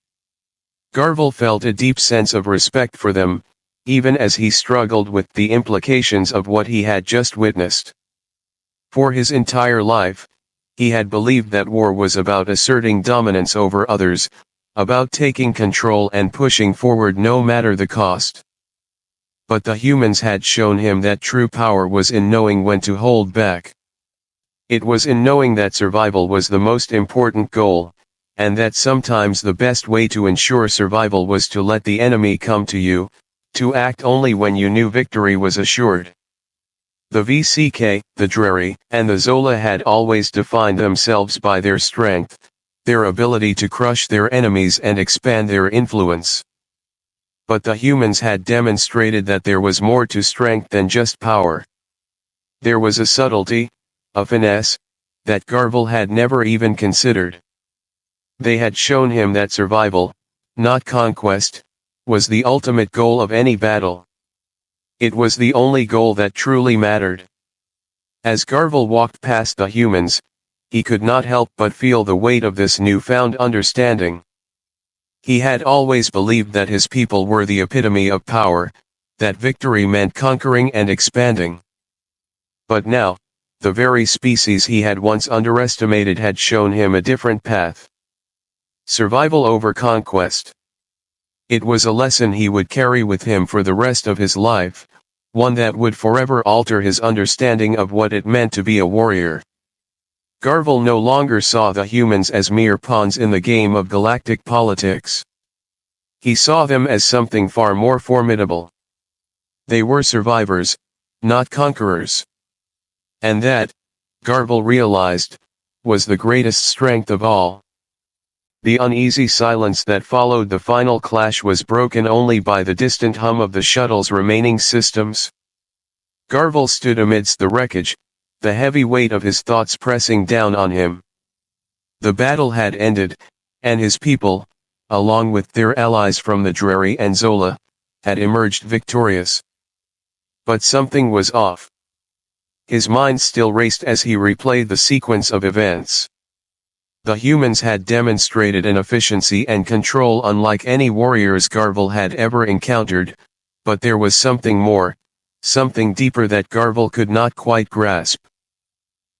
Garvel felt a deep sense of respect for them, even as he struggled with the implications of what he had just witnessed. For his entire life, he had believed that war was about asserting dominance over others, about taking control and pushing forward no matter the cost. But the humans had shown him that true power was in knowing when to hold back. It was in knowing that survival was the most important goal, and that sometimes the best way to ensure survival was to let the enemy come to you, to act only when you knew victory was assured. The VCK, the Dreri, and the Zola had always defined themselves by their strength, their ability to crush their enemies and expand their influence. But the humans had demonstrated that there was more to strength than just power. There was a subtlety, a finesse, that Garvel had never even considered. They had shown him that survival, not conquest, was the ultimate goal of any battle. It was the only goal that truly mattered. As Garvel walked past the humans, he could not help but feel the weight of this newfound understanding. He had always believed that his people were the epitome of power, that victory meant conquering and expanding. But now, the very species he had once underestimated had shown him a different path. Survival over conquest. It was a lesson he would carry with him for the rest of his life, one that would forever alter his understanding of what it meant to be a warrior. Garvel no longer saw the humans as mere pawns in the game of galactic politics. He saw them as something far more formidable. They were survivors, not conquerors. And that, Garvel realized, was the greatest strength of all. The uneasy silence that followed the final clash was broken only by the distant hum of the shuttle's remaining systems. Garvel stood amidst the wreckage, the heavy weight of his thoughts pressing down on him. The battle had ended, and his people, along with their allies from the Dreri and Zola, had emerged victorious. But something was off. His mind still raced as he replayed the sequence of events. The humans had demonstrated an efficiency and control unlike any warriors Garvel had ever encountered, but there was something more, something deeper that Garvel could not quite grasp.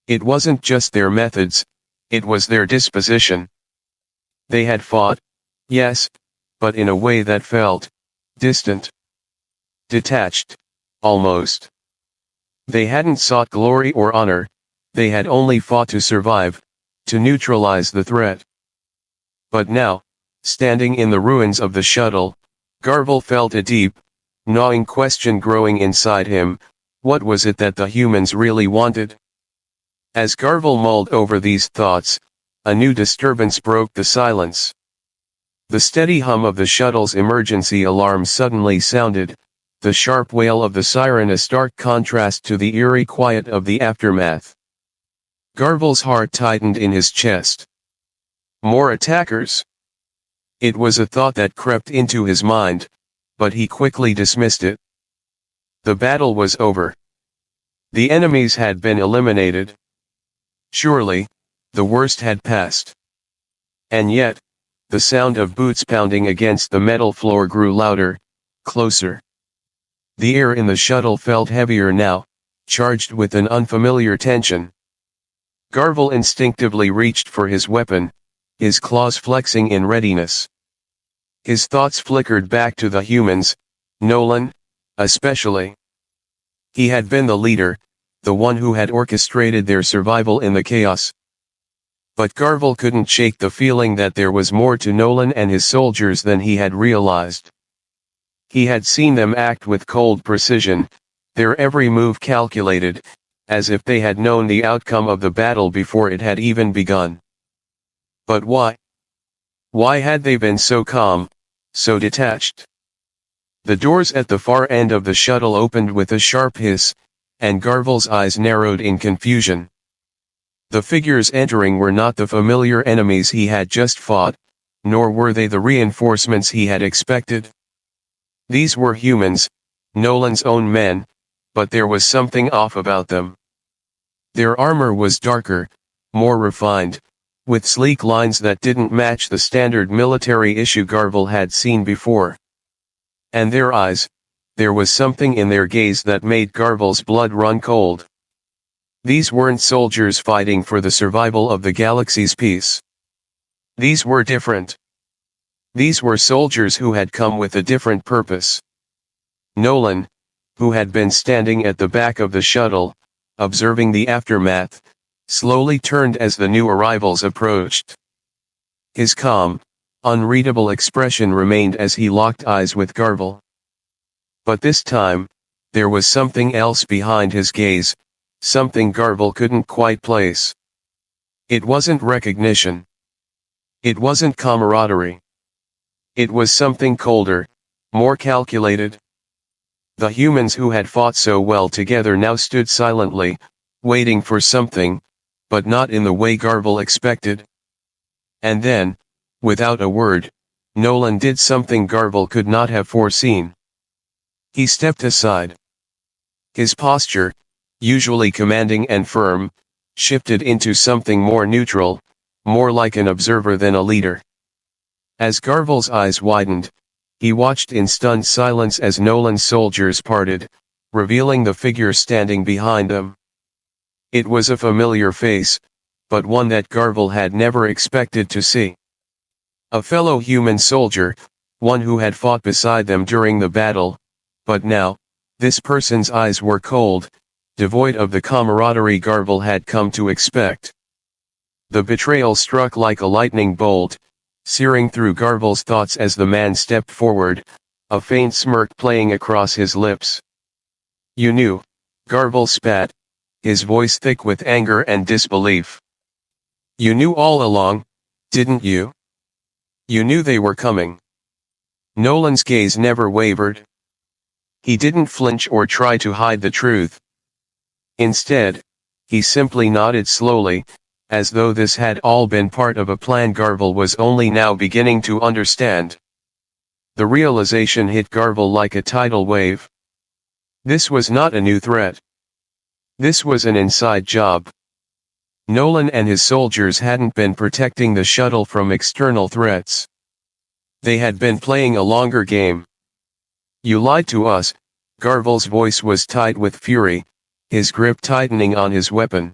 It wasn't just their methods, it was their disposition. They had fought, yes, but in a way that felt distant, detached, almost. They hadn't sought glory or honor, they had only fought to survive, to neutralize the threat. But now, standing in the ruins of the shuttle, Garvel felt a deep, gnawing question growing inside him: what was it that the humans really wanted? As Garvel mulled over these thoughts, a new disturbance broke the silence. The steady hum of the shuttle's emergency alarm suddenly sounded, the sharp wail of the siren a stark contrast to the eerie quiet of the aftermath. Garvel's heart tightened in his chest. More attackers? It was a thought that crept into his mind, but he quickly dismissed it. The battle was over. The enemies had been eliminated. Surely, the worst had passed. And yet, the sound of boots pounding against the metal floor grew louder, closer. The air in the shuttle felt heavier now, charged with an unfamiliar tension. Garvel instinctively reached for his weapon, his claws flexing in readiness. His thoughts flickered back to the humans, Nolan, especially. He had been the leader, the one who had orchestrated their survival in the chaos. But Garvel couldn't shake the feeling that there was more to Nolan and his soldiers than he had realized. He had seen them act with cold precision, their every move calculated, as if they had known the outcome of the battle before it had even begun. But why? Why had they been so calm, so detached? The doors at the far end of the shuttle opened with a sharp hiss, and Garvel's eyes narrowed in confusion. The figures entering were not the familiar enemies he had just fought, nor were they the reinforcements he had expected. These were humans, Nolan's own men, but there was something off about them. Their armor was darker, more refined, with sleek lines that didn't match the standard military issue Garvel had seen before. And their eyes, there was something in their gaze that made Garvel's blood run cold. These weren't soldiers fighting for the survival of the galaxy's peace. These were different. These were soldiers who had come with a different purpose. Nolan, who had been standing at the back of the shuttle, observing the aftermath, slowly turned as the new arrivals approached. His calm, unreadable expression remained as he locked eyes with Garvel. But this time, there was something else behind his gaze, something Garvel couldn't quite place. It wasn't recognition. It wasn't camaraderie. It was something colder, more calculated. The humans who had fought so well together now stood silently, waiting for something, but not in the way Garvel expected. And then, without a word, Nolan did something Garvel could not have foreseen. He stepped aside. His posture, usually commanding and firm, shifted into something more neutral, more like an observer than a leader. As Garvel's eyes widened, he watched in stunned silence as Nolan's soldiers parted, revealing the figure standing behind them. It was a familiar face, but one that Garvel had never expected to see. A fellow human soldier, one who had fought beside them during the battle, but now, this person's eyes were cold, devoid of the camaraderie Garvel had come to expect. The betrayal struck like a lightning bolt, searing through Garvel's thoughts as the man stepped forward, a faint smirk playing across his lips. "You knew," Garvel spat, his voice thick with anger and disbelief. "You knew all along, didn't you? You knew they were coming." Nolan's gaze never wavered. He didn't flinch or try to hide the truth. Instead, he simply nodded slowly, as though this had all been part of a plan Garvel was only now beginning to understand. The realization hit Garvel like a tidal wave. This was not a new threat. This was an inside job. Nolan and his soldiers hadn't been protecting the shuttle from external threats. They had been playing a longer game. You lied to us. Garvel's voice was tight with fury, his grip tightening on his weapon.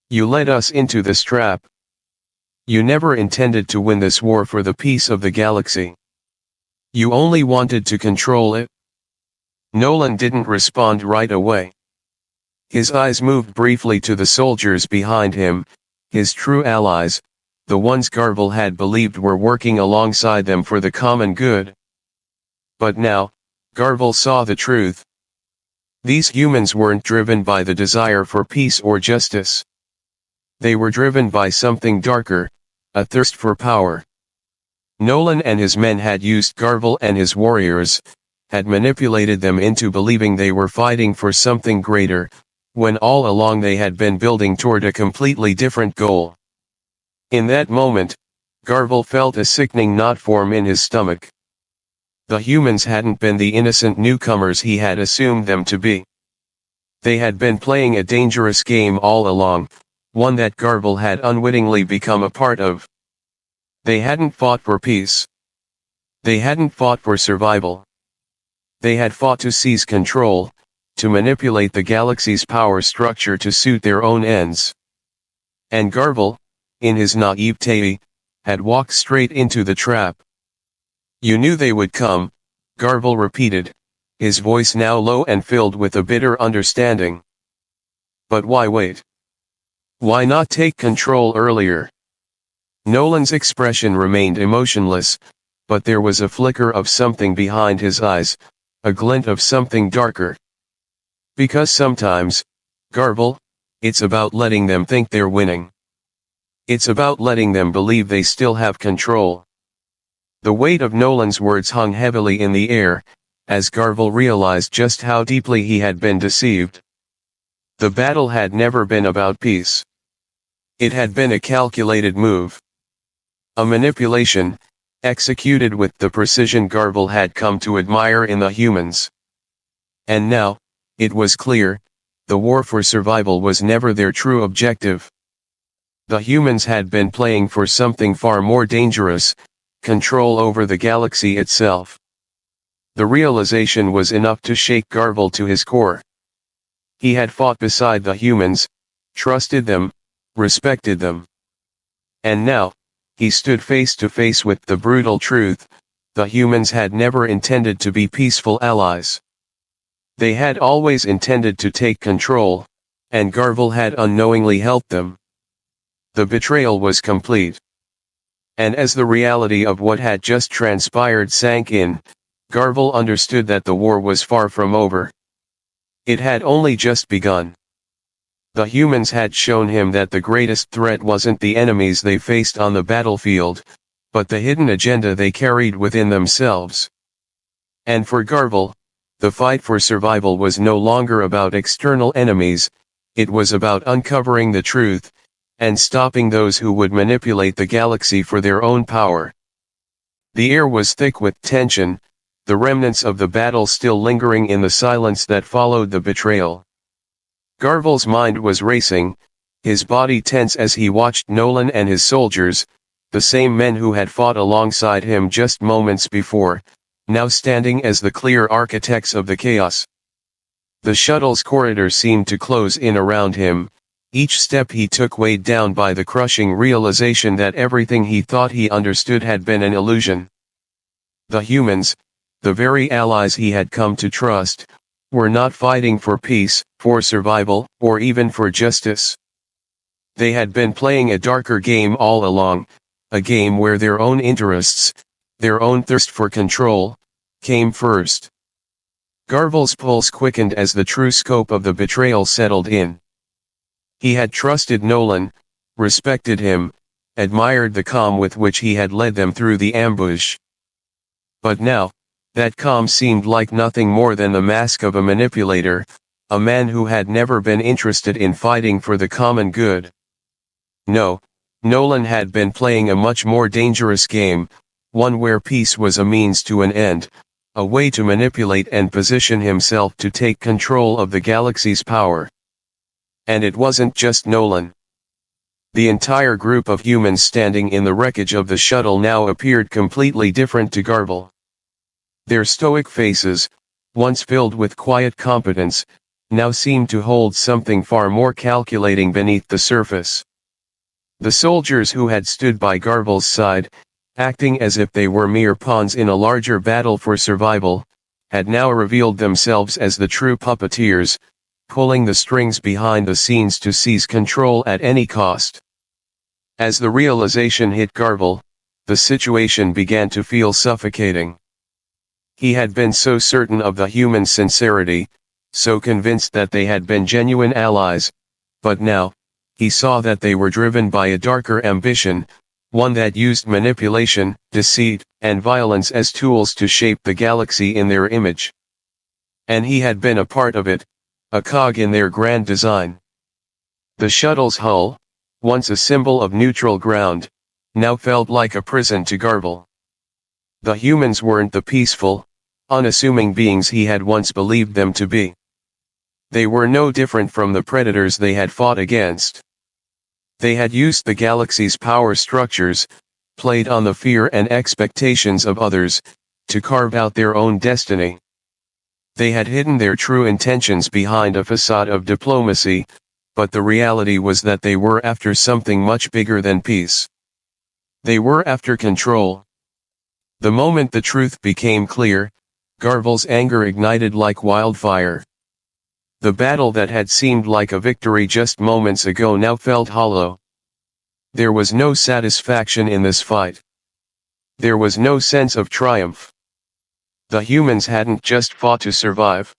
You led us into this trap. You never intended to win this war for the peace of the galaxy. You only wanted to control it. Nolan didn't respond right away. His eyes moved briefly to the soldiers behind him, his true allies, the ones Garvel had believed were working alongside them for the common good. But now, Garvel saw the truth. These humans weren't driven by the desire for peace or justice. They were driven by something darker, a thirst for power. Nolan and his men had used Garvel and his warriors, had manipulated them into believing they were fighting for something greater, when all along they had been building toward a completely different goal. In that moment, Garvel felt a sickening knot form in his stomach. The humans hadn't been the innocent newcomers he had assumed them to be. They had been playing a dangerous game all along, one that Garvel had unwittingly become a part of. They hadn't fought for peace. They hadn't fought for survival. They had fought to seize control, to manipulate the galaxy's power structure to suit their own ends. And Garvel, in his naivete, had walked straight into the trap. You knew they would come, Garvel repeated, his voice now low and filled with a bitter understanding. But why wait? Why not take control earlier? Nolan's expression remained emotionless, but there was a flicker of something behind his eyes, a glint of something darker. Because sometimes, Garvel, it's about letting them think they're winning. It's about letting them believe they still have control. The weight of Nolan's words hung heavily in the air, as Garvel realized just how deeply he had been deceived. The battle had never been about peace. It had been a calculated move. A manipulation, executed with the precision Garvel had come to admire in the humans. And now, it was clear, the war for survival was never their true objective. The humans had been playing for something far more dangerous, control over the galaxy itself. The realization was enough to shake Garvel to his core. He had fought beside the humans, trusted them, respected them. And now, he stood face to face with the brutal truth: the humans had never intended to be peaceful allies. They had always intended to take control, and Garvel had unknowingly helped them. The betrayal was complete. And as the reality of what had just transpired sank in, Garvel understood that the war was far from over. It had only just begun. The humans had shown him that the greatest threat wasn't the enemies they faced on the battlefield, but the hidden agenda they carried within themselves. And for Garvel, the fight for survival was no longer about external enemies, it was about uncovering the truth, and stopping those who would manipulate the galaxy for their own power. The air was thick with tension, the remnants of the battle still lingering in the silence that followed the betrayal. Garvel's mind was racing, his body tense as he watched Nolan and his soldiers, the same men who had fought alongside him just moments before, now standing as the clear architects of the chaos. The shuttle's corridor seemed to close in around him, each step he took weighed down by the crushing realization that everything he thought he understood had been an illusion. The humans, the very allies he had come to trust, were not fighting for peace, for survival, or even for justice. They had been playing a darker game all along, a game where their own interests, their own thirst for control, came first. Garvel's pulse quickened as the true scope of the betrayal settled in. He had trusted Nolan, respected him, admired the calm with which he had led them through the ambush. But now, That calm seemed like nothing more than the mask of a manipulator, a man who had never been interested in fighting for the common good. No, Nolan had been playing a much more dangerous game, one where peace was a means to an end, a way to manipulate and position himself to take control of the galaxy's power. And it wasn't just Nolan. The entire group of humans standing in the wreckage of the shuttle now appeared completely different to Garble. Their stoic faces, once filled with quiet competence, now seemed to hold something far more calculating beneath the surface. The soldiers who had stood by Garble's side, acting as if they were mere pawns in a larger battle for survival, had now revealed themselves as the true puppeteers, pulling the strings behind the scenes to seize control at any cost. As the realization hit Garble, the situation began to feel suffocating. He had been so certain of the human sincerity, so convinced that they had been genuine allies, but now, he saw that they were driven by a darker ambition, one that used manipulation, deceit, and violence as tools to shape the galaxy in their image. And he had been a part of it, a cog in their grand design. The shuttle's hull, once a symbol of neutral ground, now felt like a prison to Garble. The humans weren't the peaceful, unassuming beings he had once believed them to be. They were no different from the predators they had fought against. They had used the galaxy's power structures, played on the fear and expectations of others, to carve out their own destiny. They had hidden their true intentions behind a facade of diplomacy, but the reality was that they were after something much bigger than peace. They were after control. The moment the truth became clear, Garble's anger ignited like wildfire. The battle that had seemed like a victory just moments ago now felt hollow. There was no satisfaction in this fight. There was no sense of triumph. The humans hadn't just fought to survive.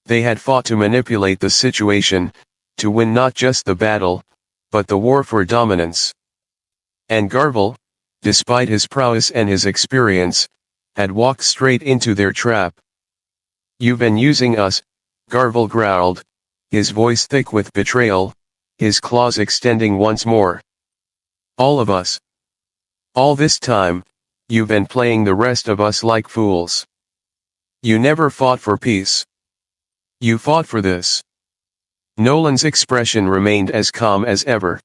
They had fought to manipulate the situation, to win not just the battle, but the war for dominance. And Garble, despite his prowess and his experience, had walked straight into their trap. "You've been using us," Garble growled, his voice thick with betrayal, his claws extending once more. "All of us. All this time, you've been playing the rest of us like fools. You never fought for peace. You fought for this." Nolan's expression remained as calm as ever.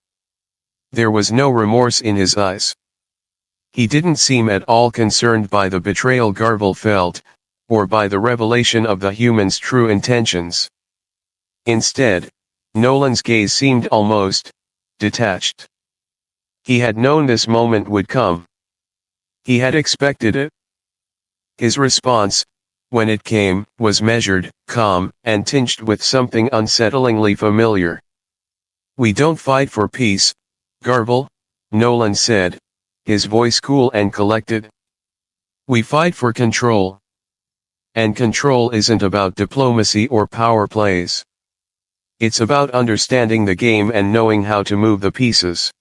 There was no remorse in his eyes. He didn't seem at all concerned by the betrayal Garble felt, or by the revelation of the human's true intentions. Instead, Nolan's gaze seemed almost detached. He had known this moment would come. He had expected it. His response, when it came, was measured, calm, and tinged with something unsettlingly familiar. "We don't fight for peace, Garble," Nolan said, his voice cool and collected. "We fight for control. And control isn't about diplomacy or power plays. It's about understanding the game and knowing how to move the pieces.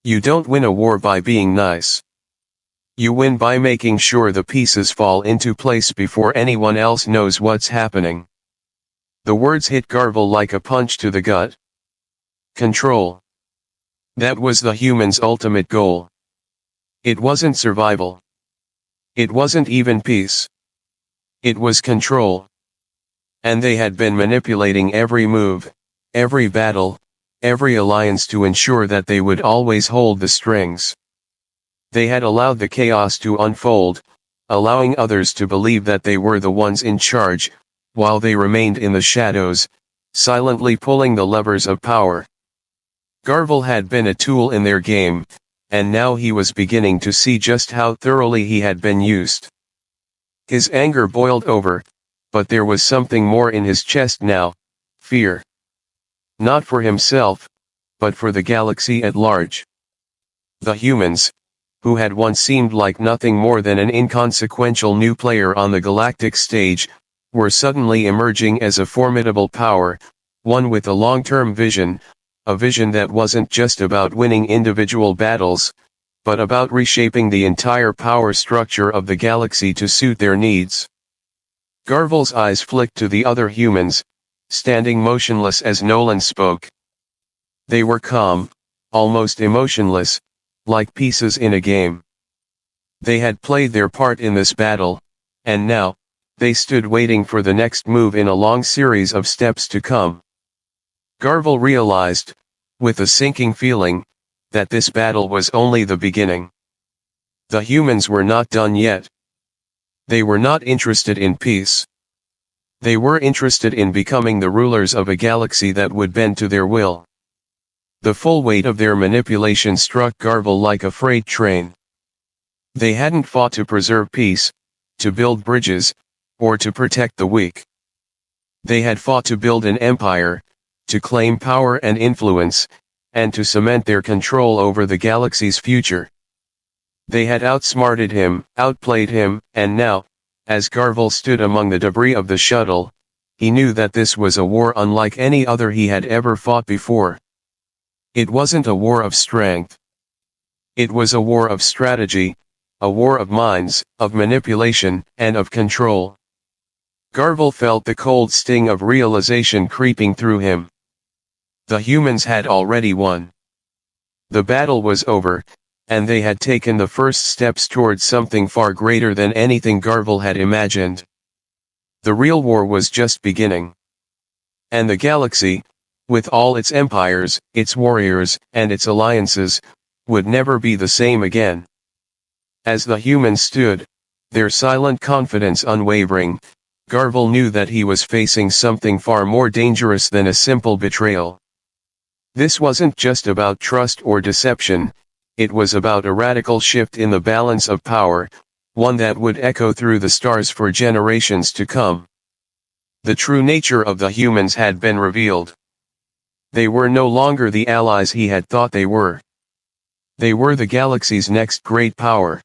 You don't win a war by being nice. You win by making sure the pieces fall into place before anyone else knows what's happening." The words hit Garble like a punch to the gut. Control. That was the human's ultimate goal. It wasn't survival. It wasn't even peace. It was control. And they had been manipulating every move, every battle, every alliance to ensure that they would always hold the strings. They had allowed the chaos to unfold, allowing others to believe that they were the ones in charge, while they remained in the shadows, silently pulling the levers of power. Garble had been a tool in their game, and now he was beginning to see just how thoroughly he had been used. His anger boiled over, but there was something more in his chest now: fear. Not for himself, but for the galaxy at large. The humans, who had once seemed like nothing more than an inconsequential new player on the galactic stage, were suddenly emerging as a formidable power, one with a long-term vision, a vision that wasn't just about winning individual battles, but about reshaping the entire power structure of the galaxy to suit their needs. Garvel's eyes flicked to the other humans, standing motionless as Nolan spoke. They were calm, almost emotionless, like pieces in a game. They had played their part in this battle, and now, they stood waiting for the next move in a long series of steps to come. Garvel realized, with a sinking feeling, that this battle was only the beginning. The humans were not done yet. They were not interested in peace. They were interested in becoming the rulers of a galaxy that would bend to their will. The full weight of their manipulation struck Garvel like a freight train. They hadn't fought to preserve peace, to build bridges, or to protect the weak. They had fought to build an empire, to claim power and influence, and to cement their control over the galaxy's future. They had outsmarted him, outplayed him, and now, as Garvel stood among the debris of the shuttle, he knew that this was a war unlike any other he had ever fought before. It wasn't a war of strength. It was a war of strategy, a war of minds, of manipulation, and of control. Garvel felt the cold sting of realization creeping through him. The humans had already won. The battle was over, and they had taken the first steps towards something far greater than anything Garvel had imagined. The real war was just beginning. And the galaxy, with all its empires, its warriors, and its alliances, would never be the same again. As the humans stood, their silent confidence unwavering, Garvel knew that he was facing something far more dangerous than a simple betrayal. This wasn't just about trust or deception, it was about a radical shift in the balance of power, one that would echo through the stars for generations to come. The true nature of the humans had been revealed. They were no longer the allies he had thought they were. They were the galaxy's next great power.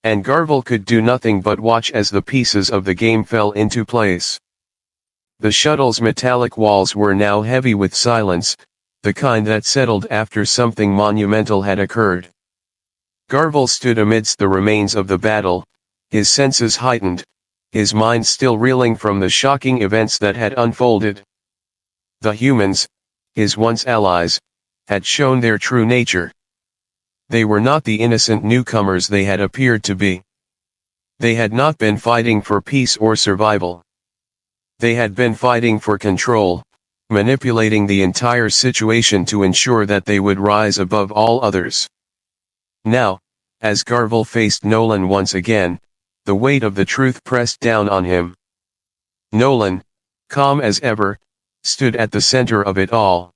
And Garvel could do nothing but watch as the pieces of the game fell into place. The shuttle's metallic walls were now heavy with silence, the kind that settled after something monumental had occurred. Garvel stood amidst the remains of the battle, his senses heightened, his mind still reeling from the shocking events that had unfolded. The humans, his once allies, had shown their true nature. They were not the innocent newcomers they had appeared to be. They had not been fighting for peace or survival. They had been fighting for control, manipulating the entire situation to ensure that they would rise above all others. Now, as Garvel faced Nolan once again, the weight of the truth pressed down on him. Nolan, calm as ever, stood at the center of it all.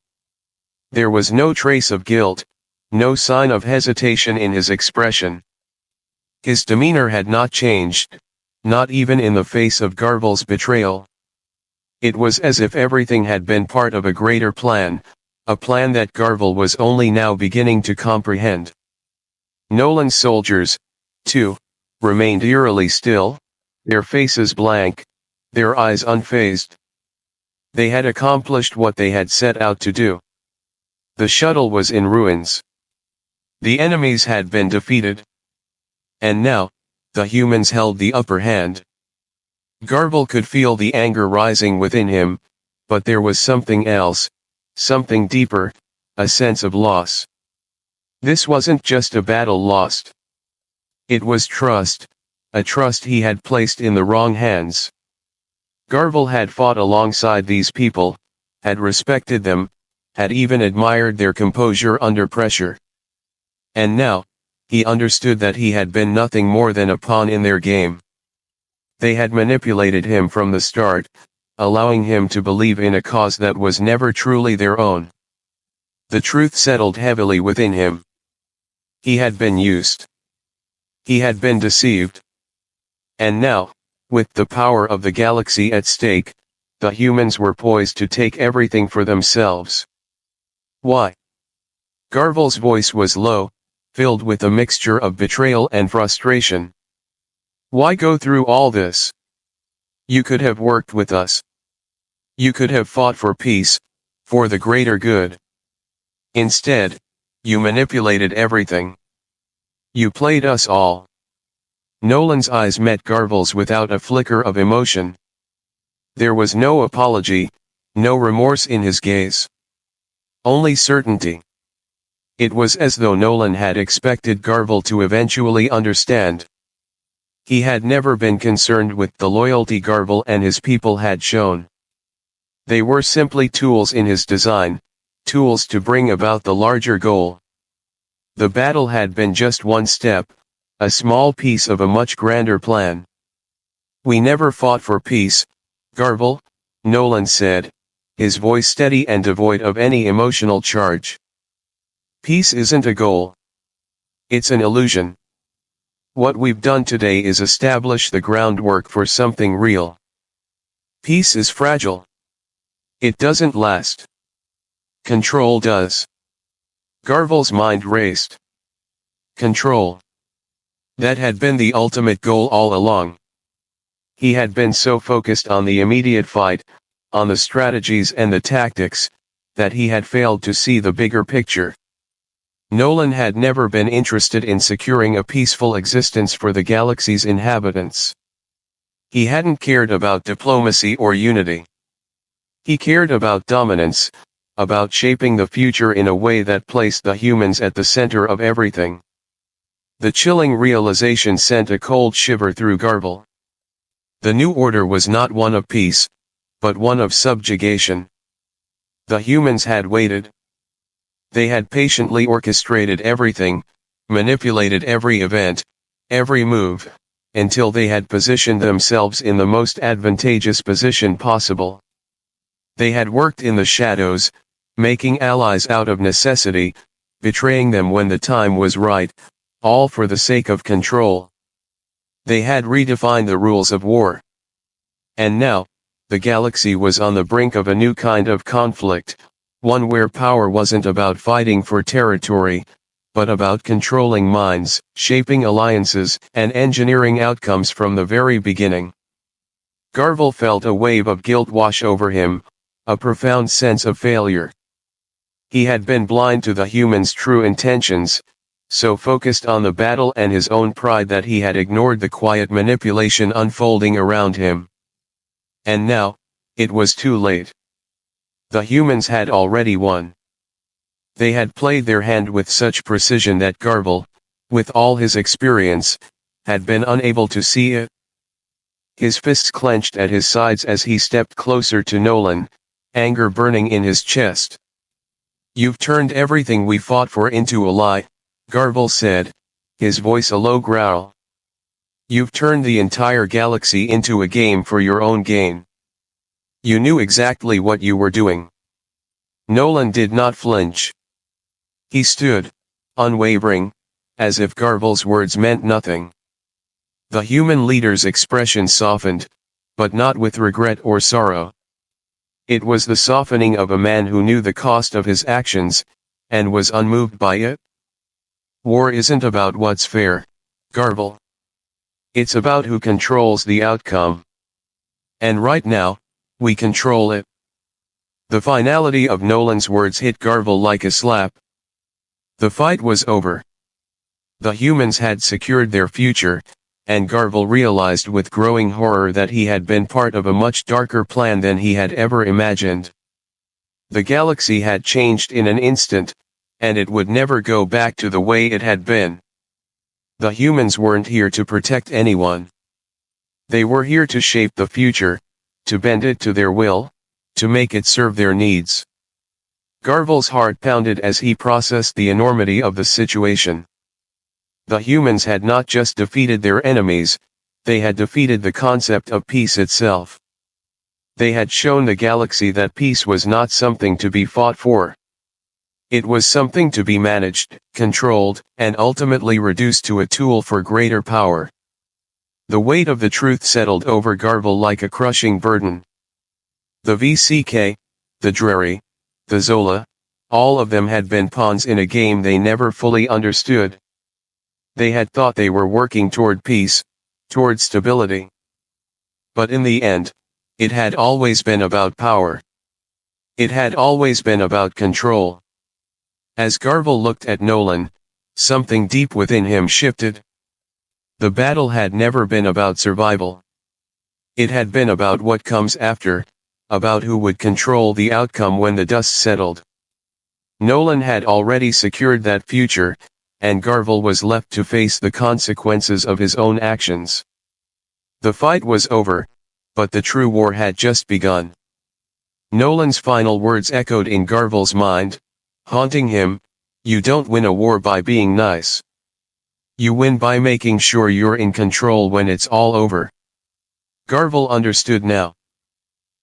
There was no trace of guilt, no sign of hesitation in his expression. His demeanor had not changed, not even in the face of Garvel's betrayal. It was as if everything had been part of a greater plan, a plan that Garvel was only now beginning to comprehend. Nolan's soldiers, too, remained eerily still, their faces blank, their eyes unfazed. They had accomplished what they had set out to do. The shuttle was in ruins. The enemies had been defeated. And now, the humans held the upper hand. Garvel could feel the anger rising within him, but there was something else, something deeper, a sense of loss. This wasn't just a battle lost. It was trust, a trust he had placed in the wrong hands. Garvel had fought alongside these people, had respected them, had even admired their composure under pressure. And now, he understood that he had been nothing more than a pawn in their game. They had manipulated him from the start, allowing him to believe in a cause that was never truly their own. The truth settled heavily within him. He had been used. He had been deceived. And now, with the power of the galaxy at stake, the humans were poised to take everything for themselves. Why? Garvel's voice was low, filled with a mixture of betrayal and frustration. Why go through all this? You could have worked with us. You could have fought for peace, for the greater good. Instead, you manipulated everything. You played us all. Nolan's eyes met Garvel's without a flicker of emotion. There was no apology, no remorse in his gaze. Only certainty. It was as though Nolan had expected Garvel to eventually understand. He had never been concerned with the loyalty Garvel and his people had shown. They were simply tools in his design, tools to bring about the larger goal. The battle had been just one step, a small piece of a much grander plan. We never fought for peace, Garvel, Nolan said, his voice steady and devoid of any emotional charge. Peace isn't a goal. It's an illusion. What we've done today is establish the groundwork for something real. Peace is fragile. It doesn't last. Control does. Garvel's mind raced. Control. That had been the ultimate goal all along. He had been so focused on the immediate fight, on the strategies and the tactics, that he had failed to see the bigger picture. Nolan had never been interested in securing a peaceful existence for the galaxy's inhabitants. He hadn't cared about diplomacy or unity. He cared about dominance, about shaping the future in a way that placed the humans at the center of everything. The chilling realization sent a cold shiver through Garvel. The new order was not one of peace, but one of subjugation. The humans had waited. They had patiently orchestrated everything, manipulated every event, every move, until they had positioned themselves in the most advantageous position possible. They had worked in the shadows, making allies out of necessity, betraying them when the time was right, all for the sake of control. They had redefined the rules of war. And now, the galaxy was on the brink of a new kind of conflict, one where power wasn't about fighting for territory, but about controlling minds, shaping alliances, and engineering outcomes from the very beginning. Garvel felt a wave of guilt wash over him, a profound sense of failure. He had been blind to the humans' true intentions, so focused on the battle and his own pride that he had ignored the quiet manipulation unfolding around him. And now, it was too late. The humans had already won. They had played their hand with such precision that Garvel, with all his experience, had been unable to see it. His fists clenched at his sides as he stepped closer to Nolan, anger burning in his chest. You've turned everything we fought for into a lie, Garvel said, his voice a low growl. You've turned the entire galaxy into a game for your own gain. You knew exactly what you were doing. Nolan did not flinch. He stood, unwavering, as if Garvel's words meant nothing. The human leader's expression softened, but not with regret or sorrow. It was the softening of a man who knew the cost of his actions, and was unmoved by it. War isn't about what's fair, Garvel. It's about who controls the outcome. And right now, we control it. The finality of Nolan's words hit Garvel like a slap. The fight was over. The humans had secured their future, and Garvel realized with growing horror that he had been part of a much darker plan than he had ever imagined. The galaxy had changed in an instant, and it would never go back to the way it had been. The humans weren't here to protect anyone. They were here to shape the future, to bend it to their will, to make it serve their needs. Garvel's heart pounded as he processed the enormity of the situation. The humans had not just defeated their enemies, they had defeated the concept of peace itself. They had shown the galaxy that peace was not something to be fought for. It was something to be managed, controlled, and ultimately reduced to a tool for greater power. The weight of the truth settled over Garvel like a crushing burden. The VCK, the Dreri, the Zola, all of them had been pawns in a game they never fully understood. They had thought they were working toward peace, toward stability. But in the end, it had always been about power. It had always been about control. As Garvel looked at Nolan, Something deep within him shifted. The battle had never been about survival. It had been about what comes after, about who would control the outcome when the dust settled. Nolan had already secured that future, and Garvel was left to face the consequences of his own actions. The fight was over, but the true war had just begun. Nolan's final words echoed in Garvel's mind, haunting him, "You don't win a war by being nice. You win by making sure you're in control when it's all over." Garvel understood now.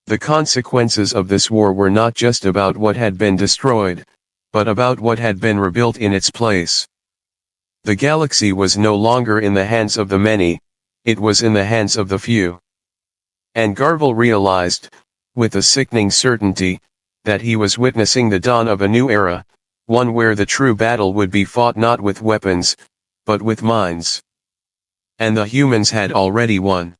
The consequences of this war were not just about what had been destroyed, but about what had been rebuilt in its place. The galaxy was no longer in the hands of the many, it was in the hands of the few. And Garvel realized, with a sickening certainty, that he was witnessing the dawn of a new era, one where the true battle would be fought not with weapons, but with minds. And the humans had already won.